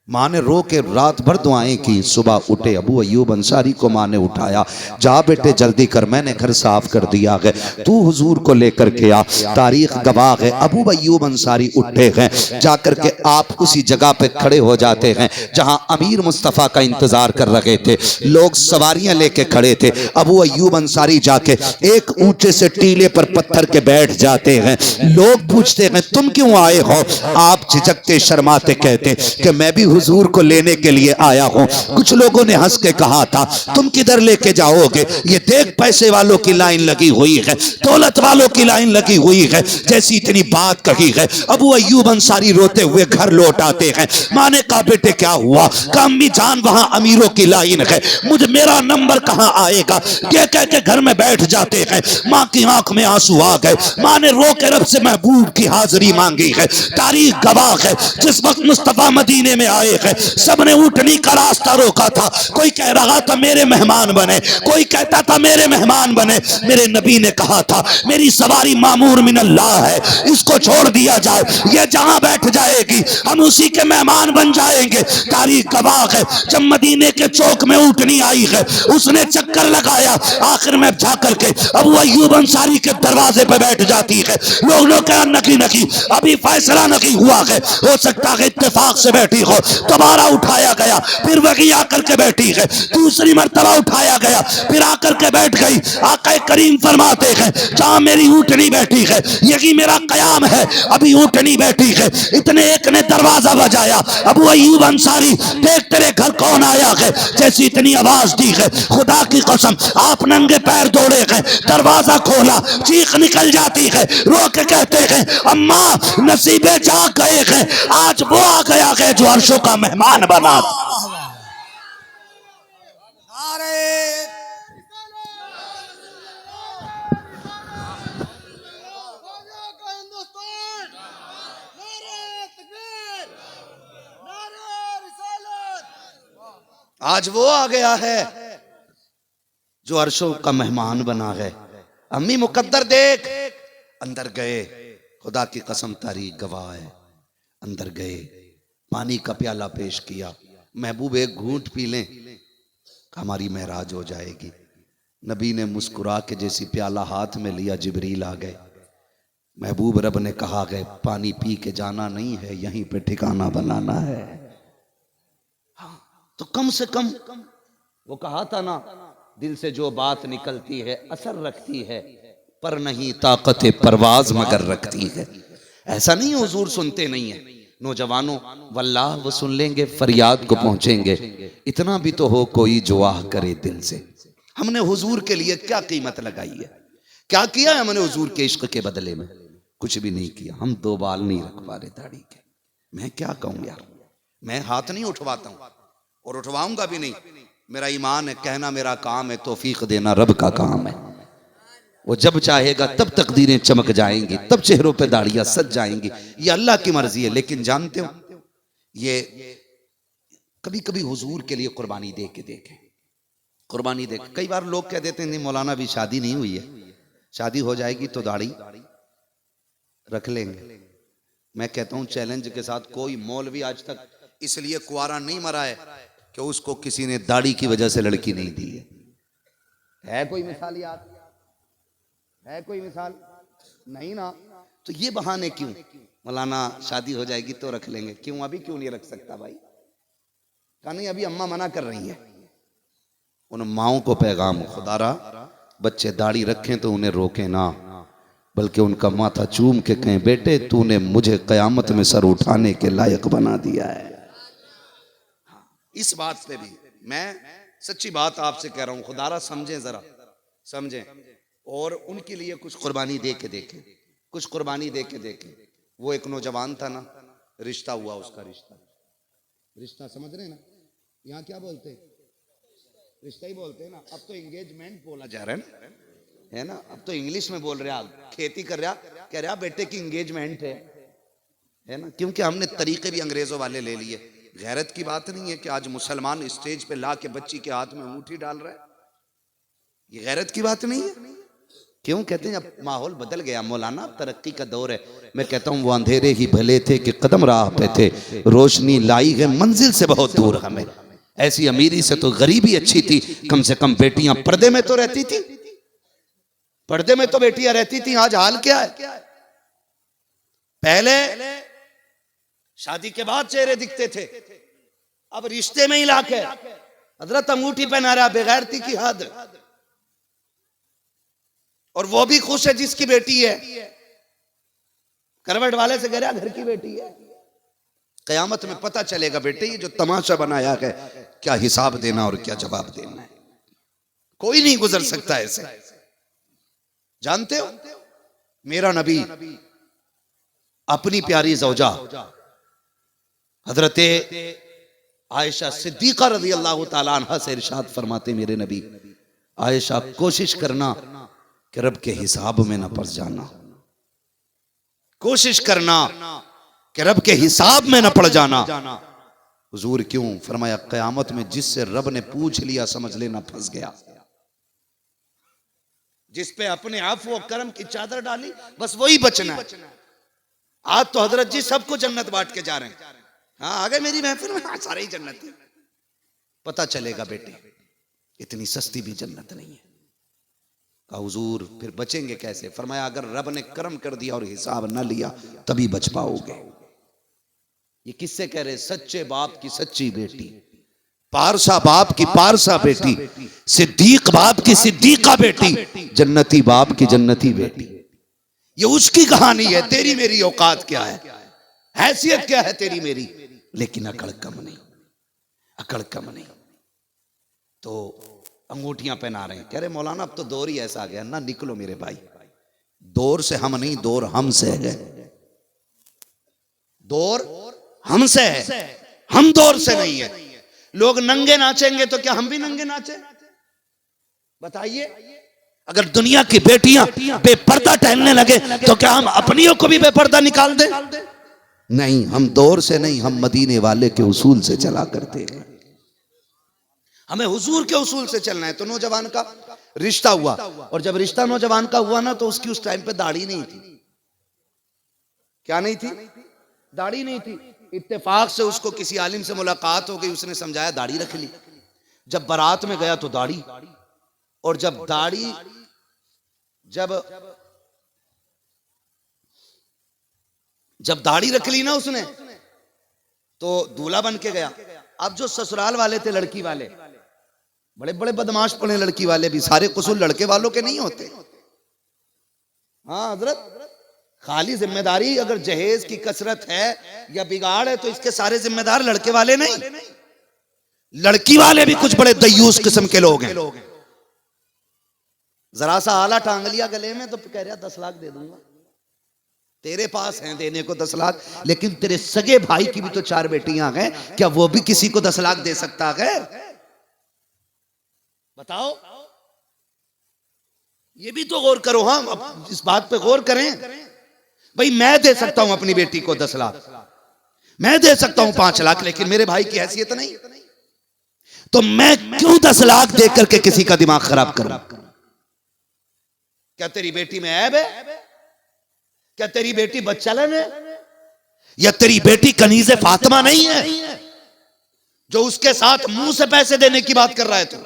माँ ने रो के रात भर दुआएं की। सुबह उठे अबू अय्यूब अंसारी को माँ ने उठाया, जा बेटे जल्दी कर, मैंने घर साफ कर दिया है, तू हुजूर को लेकर के आ। तारीख गवाह है अबू अय्यूब अंसारी उठे हैं, जाकर के आप उसी जगह पे खड़े हो जाते हैं जहां अमीर मुस्तफ़ा का इंतजार कर रहे थे। लोग सवारियां लेके खड़े थे। अबू अय्यूब अंसारी जाके एक ऊंचे से टीले पर पत्थर के बैठ जाते हैं। लोग पूछते हैं तुम क्यों आए हो? आप झिझकते शर्माते कहते कि मैं भी हुजूर को लेने के लिए आया हूं। कुछ लोगों ने हंस के कहा था तुम किधर लेके जाओगे? ये देख पैसे वालों की लाइन लगी हुई है, दौलत वालों की लाइन लगी हुई है। जैसी इतनी बात कही है अबू अय्यूब अंसारी रोते हुए घर लौट आते हैं। माँ ने कहा बेटे क्या हुआ? कहा अम्मी जान वहां अमीरों की लाइन है, मुझे मेरा नंबर कहां आएगा? ये कह के घर में बैठ जाते हैं। माँ की आंख में आंसू आ गए। माँ ने रो के रब से महबूब की हाजिरी मांगी है। तारीख गवाह है जिस वक्त मुस्तफा मदीने में आए हैं सबने ऊँटनी का रास्ता रोका था। कोई कह रहा था मेरे मेहमान बने, कोई कहता था मेरे मेहमान बने। मेरे नबी ने कहा था मेरी सवारी मामूर मिन अल्लाह है, इसको छोड़ दिया जाए, ये जहां बैठ जाएगी हम उसी के मेहमान बन जाएंगे। तारीख गवाह है जब मदीने के चौक में ऊँटनी आई है उसने चक्कर लगाया, आखिर में जाकर के अबू अय्यूब अंसारी के दरवाजे पे बैठ जाती है। लोग कहा नकी अभी फैसला नहीं हुआ है, हो सकता है इत्तेफाक से बैठी हो। दोबारा उठाया गया, फिर वही आकर के बैठी है। दूसरी मर्तबा उठाया गया, फिर आकर के बैठ गई। आका करीम फरमाते हैं जहां मेरी ऊँटनी बैठी है यही मेरा कयाम है, अभी ऊँटनी बैठी है। इतने एक ने दरवाजा बजाया, अबू अय्यूब अंसारी देख तेरे घर कौन आया है। जैसी इतनी आवाज दी है खुदा की कसम आप नंगे पैर दौड़े हैं, दरवाजा खोला, चीख निकल जाती है। रो के कहते हैं अम्मा नसीबे जाग गए हैं, आज वो आ गया है जो अर्शों का मेहमान बना। आज वो आ गया है जो अर्शों का मेहमान बना है। अम्मी मुकद्दर देख। अंदर गए, खुदा की कसम तारीख गवाह है, अंदर गए, पानी का प्याला पेश किया। महबूब एक घूंट पी लें हमारी महराज हो जाएगी। नबी ने मुस्कुरा के जैसी प्याला हाथ में लिया, जिब्रील आ गए। महबूब रब ने कहा गए पानी पी के जाना नहीं है, यहीं पे ठिकाना बनाना है। तो कम से कम वो कहा था ना दिल से जो बात निकलती है असर रखती है, पर नहीं ताकत परवाज मगर रखती है। ऐसा नहीं हुजूर सुनते नहीं है। नौजवानों वल्लाह वो सुन लेंगे, फरियाद को पहुंचेंगे। इतना भी तो हो कोई जो आह करे दिल से। हमने हुजूर के लिए क्या कीमत लगाई है, क्या किया है हमने हुजूर के इश्क के बदले में? कुछ भी नहीं किया, हम 2 बाल नहीं रख पा रहे दाढ़ी के। मैं क्या कहूं यार, मैं हाथ नहीं उठवाता हूं और उठवाऊंगा भी नहीं। मेरा ईमान है, कहना मेरा काम है, तौफीक देना रब का काम है। वो जब चाहेगा तब तकदीरें चमक जाएंगी, तब चेहरों पे दाढ़ियां सज जाएंगी। ये अल्लाह की मर्जी है। लेकिन जानते हो, ये कभी कभी हुजूर के लिए कुर्बानी दे के देखें, कुर्बानी दे। कई बार लोग कह देते हैं नहीं मौलाना अभी शादी नहीं हुई है, शादी हो जाएगी तो दाढ़ी रख लेंगे। मैं कहता हूं चैलेंज के साथ, कोई मौलवी आज तक इसलिए कुआरा नहीं मरा है कि उसको किसी ने दाढ़ी की वजह से लड़की नहीं दी है कोई मिसाल याद है? कोई मिसाल नहीं ना। तो ये बहाने क्यों? मौलाना शादी हो जाएगी तो रख लेंगे, क्यों अभी क्यों नहीं रख सकता भाई? कहा नहीं अभी अम्मा मना कर रही है। उन माओं को पैगाम, खुदारा बच्चे दाढ़ी रखें तो उन्हें रोके ना, बल्कि उनका माथा चूम के कहें बेटे तूने मुझे कयामत में सर उठाने के लायक बना दिया है। इस बात पे भी मैं सच्ची बात आपसे कह रहा हूं, खुदारा समझें, जरा समझें और उनके लिए कुछ कुर्बानी दे के देखें, कुछ कुर्बानी दे के देखें। वो एक नौजवान था ना, रिश्ता हुआ उसका, रिश्ता समझ रहे ना, यहाँ क्या बोलते हैं? रिश्ता ही बोलते हैं ना। अब तो एंगेजमेंट बोला जा रहा है ना, अब तो इंग्लिश में बोल रहे हैं। खेती कर रहा, कह रहा बेटे की एंगेजमेंट है ना, क्योंकि हमने तरीके भी अंग्रेजों वाले ले लिए। गैरत की बात नहीं है कि आज मुसलमान स्टेज पे ला के बच्ची के हाथ में अंगूठी डाल रहा है, ये गैरत की बात नहीं है। क्यों? कहते हैं अब माहौल बदल गया मौलाना, तरक्की का दौर है। मैं कहता हूँ वो अंधेरे ही भले थे कि कदम राह पे थे, रोशनी लाई है मंजिल से बहुत दूर हमें। ऐसी अमीरी से तो गरीबी अच्छी थी, कम से कम बेटियां पर्दे में तो रहती थी, पर्दे में तो बेटियां रहती थी। आज हाल क्या है? पहले शादी के बाद चेहरे दिखते थे, अब रिश्ते में ही लाके हजरत अंगूठी पहना रहा, बेगैरती की हद। और वो भी खुश है जिसकी बेटी है, करवट वाले से कह रहा घर की बेटी है। कयामत में पता चलेगा बेटे ये जो तमाशा बनाया है क्या हिसाब देना और क्या जवाब देना है। कोई नहीं गुजर सकता ऐसे। जानते हो मेरा नबी अपनी प्यारी ज़ौजा हजरत आयशा सिद्दीका रज़ी अल्लाह ताला अन्हा से इरशाद फरमाते, मेरे नबी आयशा कोशिश करना कि रब के हिसाब में ना पड़ जाना, कोशिश करना कि रब के हिसाब में न पड़ जाना। हुजूर क्यों? फरमाया कयामत में जिससे रब ने पूछ लिया समझ लेना फंस गया। जिस पे अपने आप वो करम की चादर डाली बस वही बचना है। आज तो हजरत जी सबको जन्नत बांट के जा रहे हैं। हाँ आ गए मेरी महफिल में, हाँ सारे ही जन्नत है। पता चलेगा बेटे इतनी सस्ती भी जन्नत नहीं है। कहा हुजूर फिर बचेंगे कैसे? फरमाया अगर रब ने करम कर दिया और हिसाब न लिया तभी बच पाओगे। ये किससे कह रहे? सच्चे बाप की सच्ची बेटी, पारसा बाप की पारसा बेटी, सिद्दीक बाप की सिद्दीका बेटी, जन्नती बाप की जन्नती बेटी। ये उसकी कहानी है। तेरी मेरी औकात क्या है, हैसियत क्या है तेरी मेरी, लेकिन अकड़ कम नहीं, अकड़ कम नहीं। तो अंगूठियां पहना रहे हैं, कह रहे मौलाना अब तो दौर ही ऐसा आ गया ना। निकलो मेरे भाई, दौर से हम नहीं, दौर हमसे है। दौर हमसे है, हम दौर से नहीं है। लोग नंगे नाचेंगे तो क्या हम भी नंगे नाचे? बताइए। अगर दुनिया की बेटियां बेपर्दा टहलने लगे तो क्या हम अपनियों को भी बेपर्दा निकाल दें? नहीं, हम दौर से नहीं, हम मदीने वाले के उसूल से चला करते हैं। हमें हुजूर के उसूल से चलना है। तो नौजवान का रिश्ता हुआ, और जब रिश्ता नौजवान का हुआ ना तो उसकी उस टाइम पे दाढ़ी नहीं थी। क्या नहीं थी? दाढ़ी नहीं थी। इत्तेफाक से उसको किसी आलिम से मुलाकात हो गई, उसने समझाया दाढ़ी रख ली। जब बारात में गया तो दाढ़ी, और जब दाढ़ी जब दाढ़ी रख ली ना उसने तो दूल्हा बन के गया। अब जो ससुराल वाले थे, लड़की वाले, बड़े बड़े बदमाश पड़े लड़की वाले भी, सारे कसूर लड़के वालों के नहीं होते। हाँ हजरत, खाली जिम्मेदारी अगर जहेज की कसरत है या बिगाड़ है तो इसके सारे जिम्मेदार लड़के वाले नहीं, लड़की वाले भी कुछ बड़े दयूस किस्म के लोग हैं। जरा सा आला टांग लिया गले में तो कह रहा 10 लाख दे दूंगा। तेरे पास हैं देने को 10 लाख, लेकिन तेरे सगे भाई की भी तो 4 बेटियां हैं, क्या वो भी किसी को 10 लाख दे सकता है? बताओ, ये भी तो गौर करो। हम अब इस बात पे गौर करें। भाई मैं दे सकता हूं अपनी बेटी को 10 लाख, मैं दे सकता हूं 5 लाख, लेकिन मेरे भाई की हैसियत नहीं, तो मैं क्यों 10 लाख दे करके किसी का दिमाग खराब करूं? क्या तेरी बेटी में ऐब है? क्या तेरी बेटी बच्चलन है? या तेरी बेटी कनीज़े फातिमा नहीं है जो उसके साथ मुंह से पैसे देने की बात कर रहा है? तू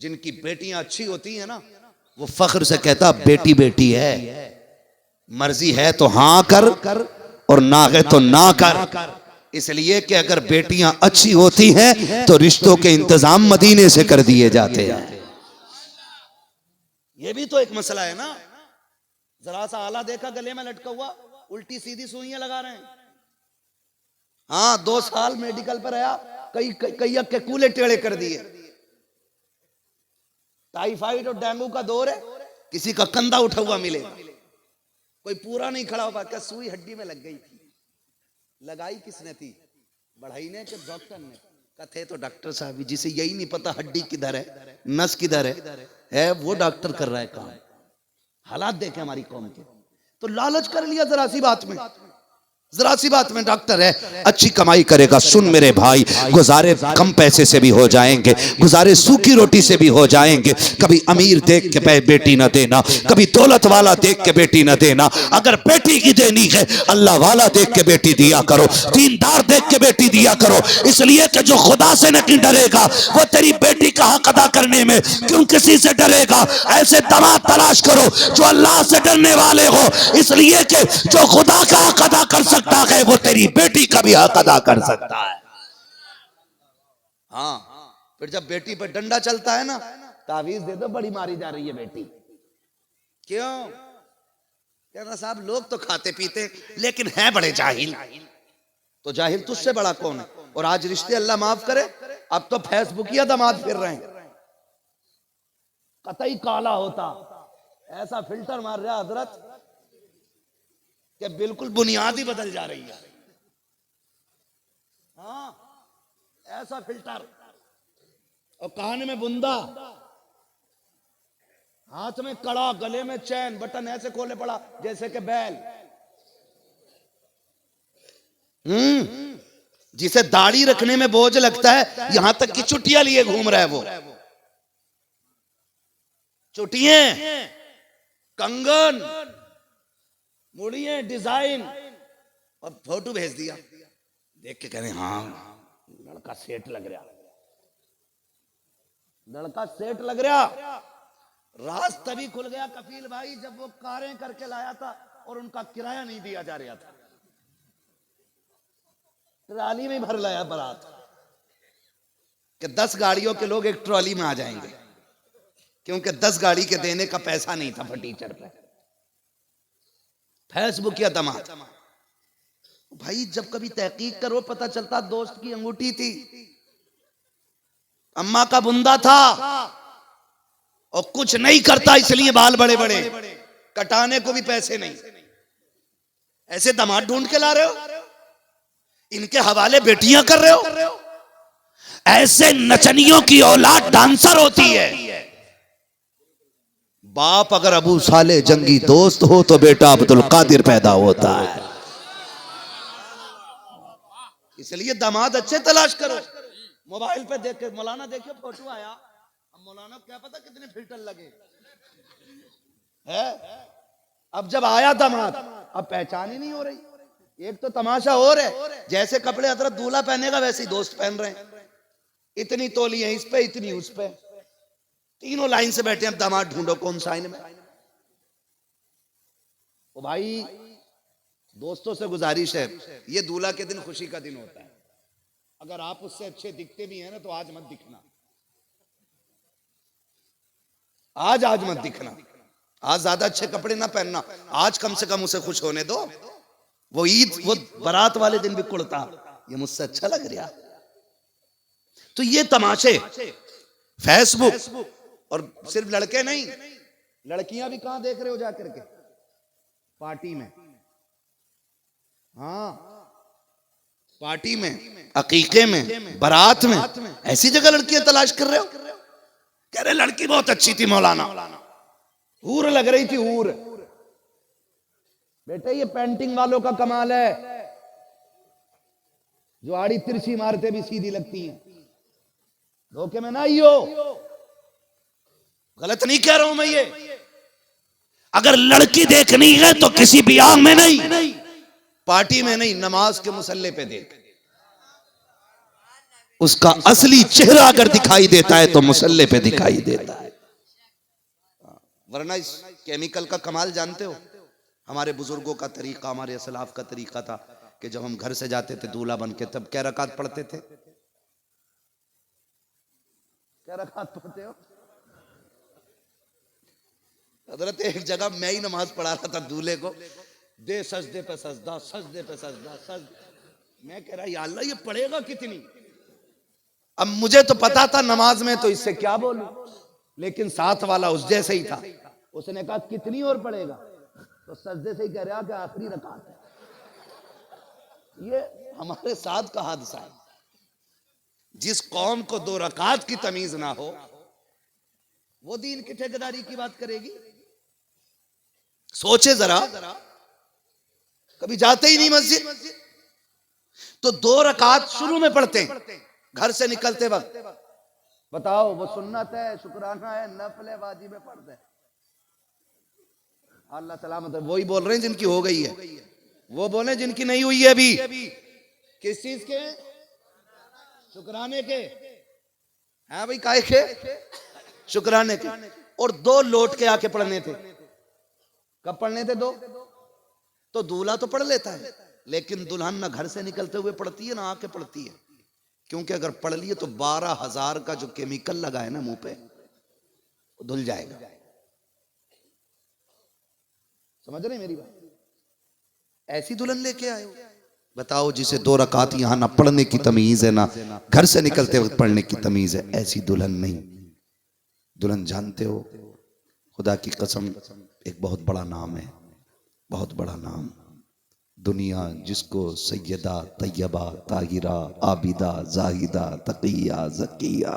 जिनकी बेटियां अच्छी होती हैं ना, वो फख्र से कहता बेटी बेटी है, मर्जी है तो हां कर और ना है तो ना कर। इसलिए कि अगर बेटियां अच्छी होती हैं तो रिश्तों के इंतजाम मदीने से कर दिए जाते हैं। ये भी तो एक मसला है ना। जरा सा आला देखा गले में लटका हुआ, उल्टी सीधी सुइयां लगा रहे हैं। हाँ, 2 साल मेडिकल पर आया, कई के कूले टेढ़े कर दिए। टाइफाइड और डेंगू का दौर है, किसी का कंधा उठा हुआ मिले, कोई पूरा नहीं खड़ा हो पाया। क्या सुई हड्डी में लग गई थी? लगाई किसने थी? बढ़ाई ने कि डॉक्टर ने? कथे तो डॉक्टर साहब भी, जिसे यही नहीं पता हड्डी किधर है, नस किधर है वो डॉक्टर कर रहा है काम। हालात देखे हमारी कौम के, तो लालच कर लिया जरा सी बात में, जरा सी बात में डॉक्टर है, अच्छी कमाई करेगा। सुन मेरे भाई, गुजारे कम पैसे से भी हो जाएंगे, गुजारे सूखी रोटी से भी हो जाएंगे। कभी अमीर देख के बेटी न देना, कभी दौलत वाला देख के बेटी न देना। अगर बेटी की देनी है, अल्लाह वाला देख के बेटी दिया करो, दीनदार देख के बेटी दिया करो। इसलिए कि जो खुदा से नहीं डरेगा वो तेरी बेटी का हक अदा करने में क्यों किसी से डरेगा? ऐसे दामाद तलाश करो जो अल्लाह से डरने वाले हो। इसलिए कि जो खुदा का हक अदा कर सकता है वो तेरी बेटी का भी हक अदा कर सकता है। हाँ, फिर जब बेटी पर डंडा चलता है ना, तावीज दे दो, बड़ी मारी जा रही है बेटी। क्यों? कहना साहब लोग तो खाते पीते लेकिन है बड़े जाहिल। तो जाहिल तुझसे बड़ा कौन है? और आज रिश्ते अल्लाह माफ करे, अब तो फेसबुकिया दामाद फिर रहे हैं। कतई काला होता, ऐसा फिल्टर मार रहा हजरत कि बिल्कुल बुनियाद ही बदल जा रही है। हाँ, ऐसा फिल्टर, और कान में बुंदा, हाथ में कड़ा, गले में चैन, बटन ऐसे खोले पड़ा जैसे कि बैल। जिसे दाढ़ी रखने में बोझ लगता है, यहां तक कि चुटिया लिए घूम रहा है वो। चुटिये, कंगन, मुड़िए, डिजाइन, और फोटो भेज दिया। देख के कह रहे हाँ लड़का सेठ लग रहा, लड़का सेठ लग रहा। राज तभी खुल गया कफील भाई जब वो कारें करके लाया था और उनका किराया नहीं दिया जा रहा था। ट्रॉली में भर लाया बारात कि 10 गाड़ियों के लोग एक ट्रॉली में आ जाएंगे, क्योंकि 10 गाड़ी के देने का पैसा नहीं था फटीचर पे। फेसबुक या दमाद भाई, जब कभी तहकीक करो पता चलता दोस्त की अंगूठी थी, अम्मा का बुंदा था, और कुछ नहीं करता इसलिए बाल बड़े बड़े, कटाने को भी पैसे नहीं। ऐसे दामाद ढूंढ के ला रहे हो, इनके हवाले बेटियां कर रहे हो। ऐसे नचनियों की औलाद डांसर होती है। बाप अगर अबू साले जंगी दोस्त हो तो बेटा अब्दुल कादिर पैदा होता है। इसलिए दामाद अच्छे तलाश करो। मोबाइल पे देख के मौलाना देखिए फोटो आया, अब मौलाना क्या पता कितने फिल्टर लगे है। अब जब आया दामाद, अब पहचान ही नहीं हो रही। एक तो तमाशा और है, जैसे कपड़े हजरत दूल्हा पहनेगा वैसे ही दोस्त पहन रहे हैं। इतनी तोली है इस पे, इतनी उस पे, तीनों लाइन से बैठे हैं। दामाद ढूंढो कौन सा इनमें। तो भाई दोस्तों से गुजारिश है, ये दूल्हा के दिन खुशी का दिन होता है। अगर आप उससे अच्छे दिखते भी हैं ना तो आज मत दिखना, आज मत दिखना। आज ज्यादा अच्छे कपड़े ना पहनना, आज कम से कम उसे खुश होने दो। वो ईद, वो बारात वाले दिन भी कुड़ता, ये मुझसे अच्छा लग रहा। तो ये तमाशे फेसबुक, और सिर्फ लड़के नहीं, लड़कियां भी कहां देख रहे हो जाकर के। पार्टी में, हाँ पार्टी में, अकीके में, बारात में, ऐसी जगह लड़कियां तलाश कर रहे हो? कह रहे लड़की बहुत अच्छी थी मौलाना, हूर लग रही थी, हूर। बेटे ये पेंटिंग वालों का कमाल है, जो आड़ी तिरछी मारते भी सीधी लगती हैं। धोखे में ना आइयो, गलत नहीं कह रहा हूं मैं ये। अगर लड़की देखनी है तो किसी ब्याह में नहीं, पार्टी में नहीं, नमाज के मुसल्ले पे देख। उसका असली चेहरा अगर दिखाई देता है तो मुसल्ले पे दिखाई देता है, वरना इस केमिकल का कमाल जानते हो? हमारे बुजुर्गों का तरीका, हमारे असलाफ का तरीका था कि जब हम घर से जाते थे दूल्हा बन के, तब क्या रकात पढ़ते थे? क्या रकात पढ़ते हो? हजरत एक जगह मैं ही नमाज पढ़ा रहा था दूल्हे को, दे सजदे पे सजदा, सजदे पे सजदा, सजदे। मैं कह रहा या अल्लाह ये पढ़ेगा कितनी? अब मुझे तो पता था नमाज में तो इससे क्या बोलूं, लेकिन साथ वाला उस जैसे ही था, उसने कहा कितनी और पढ़ेगा? तो सजदे से ही कह रहा कि आखिरी रकात है। ये हमारे साथ का हादसा है। जिस कौम को 2 रकात की तमीज ना हो, वो दीन की ठेकेदारी की बात करेगी? सोचे जरा, कभी जाते ही नहीं मस्जिद तो 2 रकात शुरू में पढ़ते हैं घर से निकलते वक्त। बताओ वो सुन्नत है, शुक्राना है, नफल है, वाजिब है, फर्ज है? अल्लाह सलामत है। वही बोल रहे हैं जिनकी हो गई है, वो बोले जिनकी नहीं हुई है अभी। किस चीज के? शुक्राने के। हाँ भाई, काहे के? शुक्राने के। और 2 लौट के आके पढ़ने थे। कब पढ़ने थे 2? तो दूल्हा तो पढ़ लेता है, लेकिन दुल्हन ना घर से निकलते हुए पढ़ती है ना आके पढ़ती है, क्योंकि अगर पढ़ लिए तो 12,000 का जो केमिकल लगा है ना मुंह पे, वो धुल जाएगा। समझ रहे मेरी बात? ऐसी दुल्हन लेके आए हो, बताओ, जिसे 2 रकात यहां ना पढ़ने की तमीज है ना घर से निकलते वक्त पढ़ने की तमीज है, ऐसी दुल्हन नहीं। दुल्हन जानते हो, खुदा की कसम, एक बहुत बड़ा नाम है, बहुत बड़ा नाम। दुनिया जिसको सैयदा, तैयबा, ताहिरा, आबिदा, जाहिदा, तकिया, जकिया,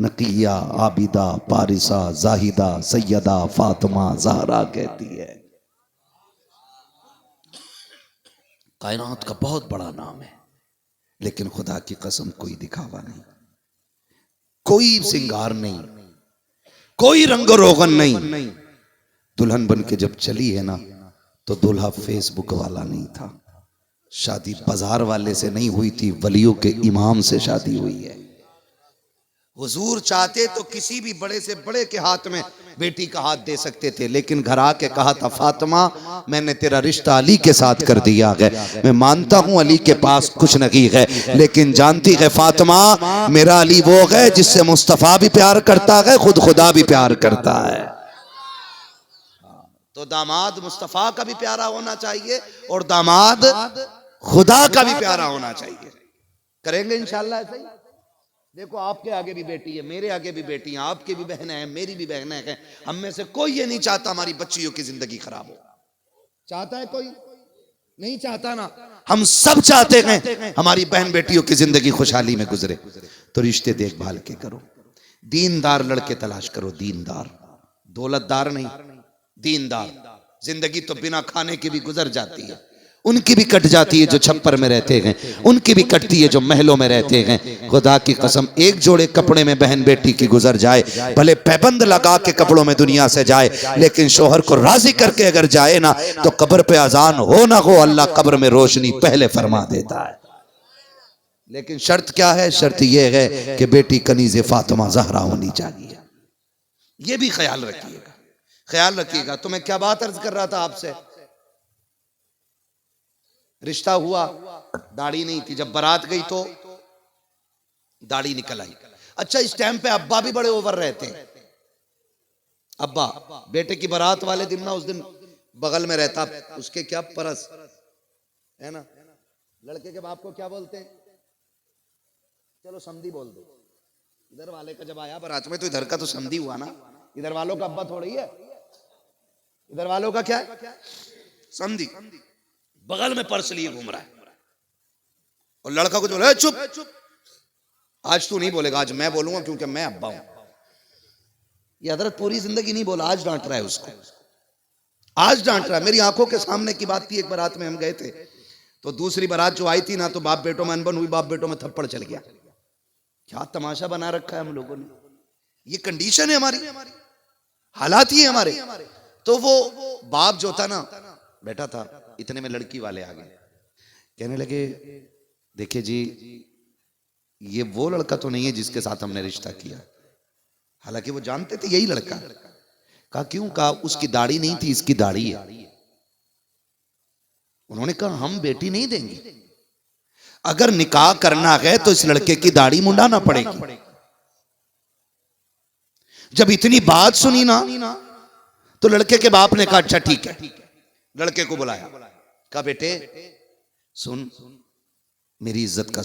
नकिया, आबिदा, पारिसा, जाहिदा, सैयदा, फातिमा, ज़हरा कहती है। कायनात का बहुत बड़ा नाम है, लेकिन खुदा की कसम कोई दिखावा नहीं, कोई सिंगार नहीं, कोई रंग रोगन नहीं। दुल्हन बन के जब चली है ना, तो दूल्हा फेसबुक वाला नहीं था, शादी बाजार वाले से नहीं हुई थी, वलियों के इमाम से शादी हुई है। हुजूर चाहते तो किसी भी बड़े से बड़े के हाथ में बेटी का हाथ दे सकते थे, लेकिन घर आके कहा था, फातिमा मैंने तेरा रिश्ता अली के साथ कर दिया है। मैं मानता हूं अली के पास कुछ नहीं है, लेकिन जानती है फातिमा, मेरा अली वो है जिससे मुस्तफा भी प्यार करता है, खुद खुदा भी प्यार करता है। तो दामाद मुस्तफा का भी प्यारा होना चाहिए और दामाद खुदा का भी प्यारा होना चाहिए। करेंगे इंशाल्लाह ऐसे ही। देखो, आपके आगे भी बेटी है, मेरे आगे भी बेटी है, आपकी भी बहन है, मेरी भी बहन है। हम में से कोई ये नहीं चाहता हमारी बच्चियों की जिंदगी खराब हो। चाहता है कोई? नहीं चाहता ना। हम सब चाहते हैं हमारी बहन बेटियों की जिंदगी खुशहाली में गुजरे। तो रिश्ते देखभाल के करो, दीनदार लड़के तलाश करो, दीनदार, दौलतदार नहीं, दीनदार। जिंदगी तो बिना खाने की भी गुजर जाती है, उनकी भी कट जाती है जो छप्पर में रहते हैं, उनकी भी कटती है जो महलों में रहते हैं। खुदा की कसम, एक जोड़े कपड़े में बहन बेटी की गुजर जाए, भले पैबंद लगा के कपड़ों में दुनिया से जाए, लेकिन शोहर को राजी करके अगर जाए ना, तो कब्र पे अजान हो ना हो, अल्लाह कब्र में रोशनी पहले फरमा देता है। लेकिन शर्त क्या है? शर्त यह है कि बेटी कनीज़े फातिमा ज़हरा होनी चाहिए। ये भी ख्याल रखिएगा, ख्याल रखिएगा। तो मैं क्या बात अर्ज कर रहा था आपसे, रिश्ता हुआ, दाढ़ी नहीं थी, जब बारात गई तो दाढ़ी निकल आई। अच्छा, इस टाइम पे अब्बा भी बड़े ओवर रहते हैं। अब्बा बेटे की बारात वाले दिन ना, उस दिन बगल में रहता, उसके क्या परस है ना, लड़के के बाप को क्या बोलते हैं, चलो समधी बोल दो। इधर वाले का जब आया बारात में, तो इधर का तो समधी हुआ ना, इधर वालों का अब्बा थोड़ी है, इधर वालों का क्या है, समझी, बगल में पर्स लिए घूम रहा है और लड़का को बोला चुप, आज तू नहीं बोलेगा, आज मैं बोलूंगा क्योंकि मैं अब्बा हूं। ये हजरत पूरी जिंदगी नहीं बोला, आज डांट रहा है उसको, आज डांट रहा है। मेरी आंखों के सामने की बात थी। एक बारात में हम गए थे तो दूसरी बारात जो आई थी ना, तो बाप बेटों में अनबन हुई, बाप बेटों में थप्पड़ चल गया। क्या तमाशा बना रखा है हम लोगों ने, ये कंडीशन है हमारी, हालात ही है हमारे। तो वो बाप जो था ना, बैठा था, इतने में लड़की वाले आ गए, कहने लगे देखिए जी, ये वो लड़का तो नहीं है जिसके साथ हमने रिश्ता किया। हालांकि वो जानते थे यही लड़का। कहा क्यों? कहा उसकी दाढ़ी नहीं थी, इसकी दाढ़ी है। उन्होंने कहा हम बेटी नहीं देंगे, अगर निकाह करना है तो इस लड़के की दाढ़ी मुंडाना पड़ेगी। जब इतनी बात सुनी ना, तो लड़के के बाप ने कहा अच्छा ठीक है। लड़के को बुलाया, कहा बेटे सुन, मेरी इज्जत का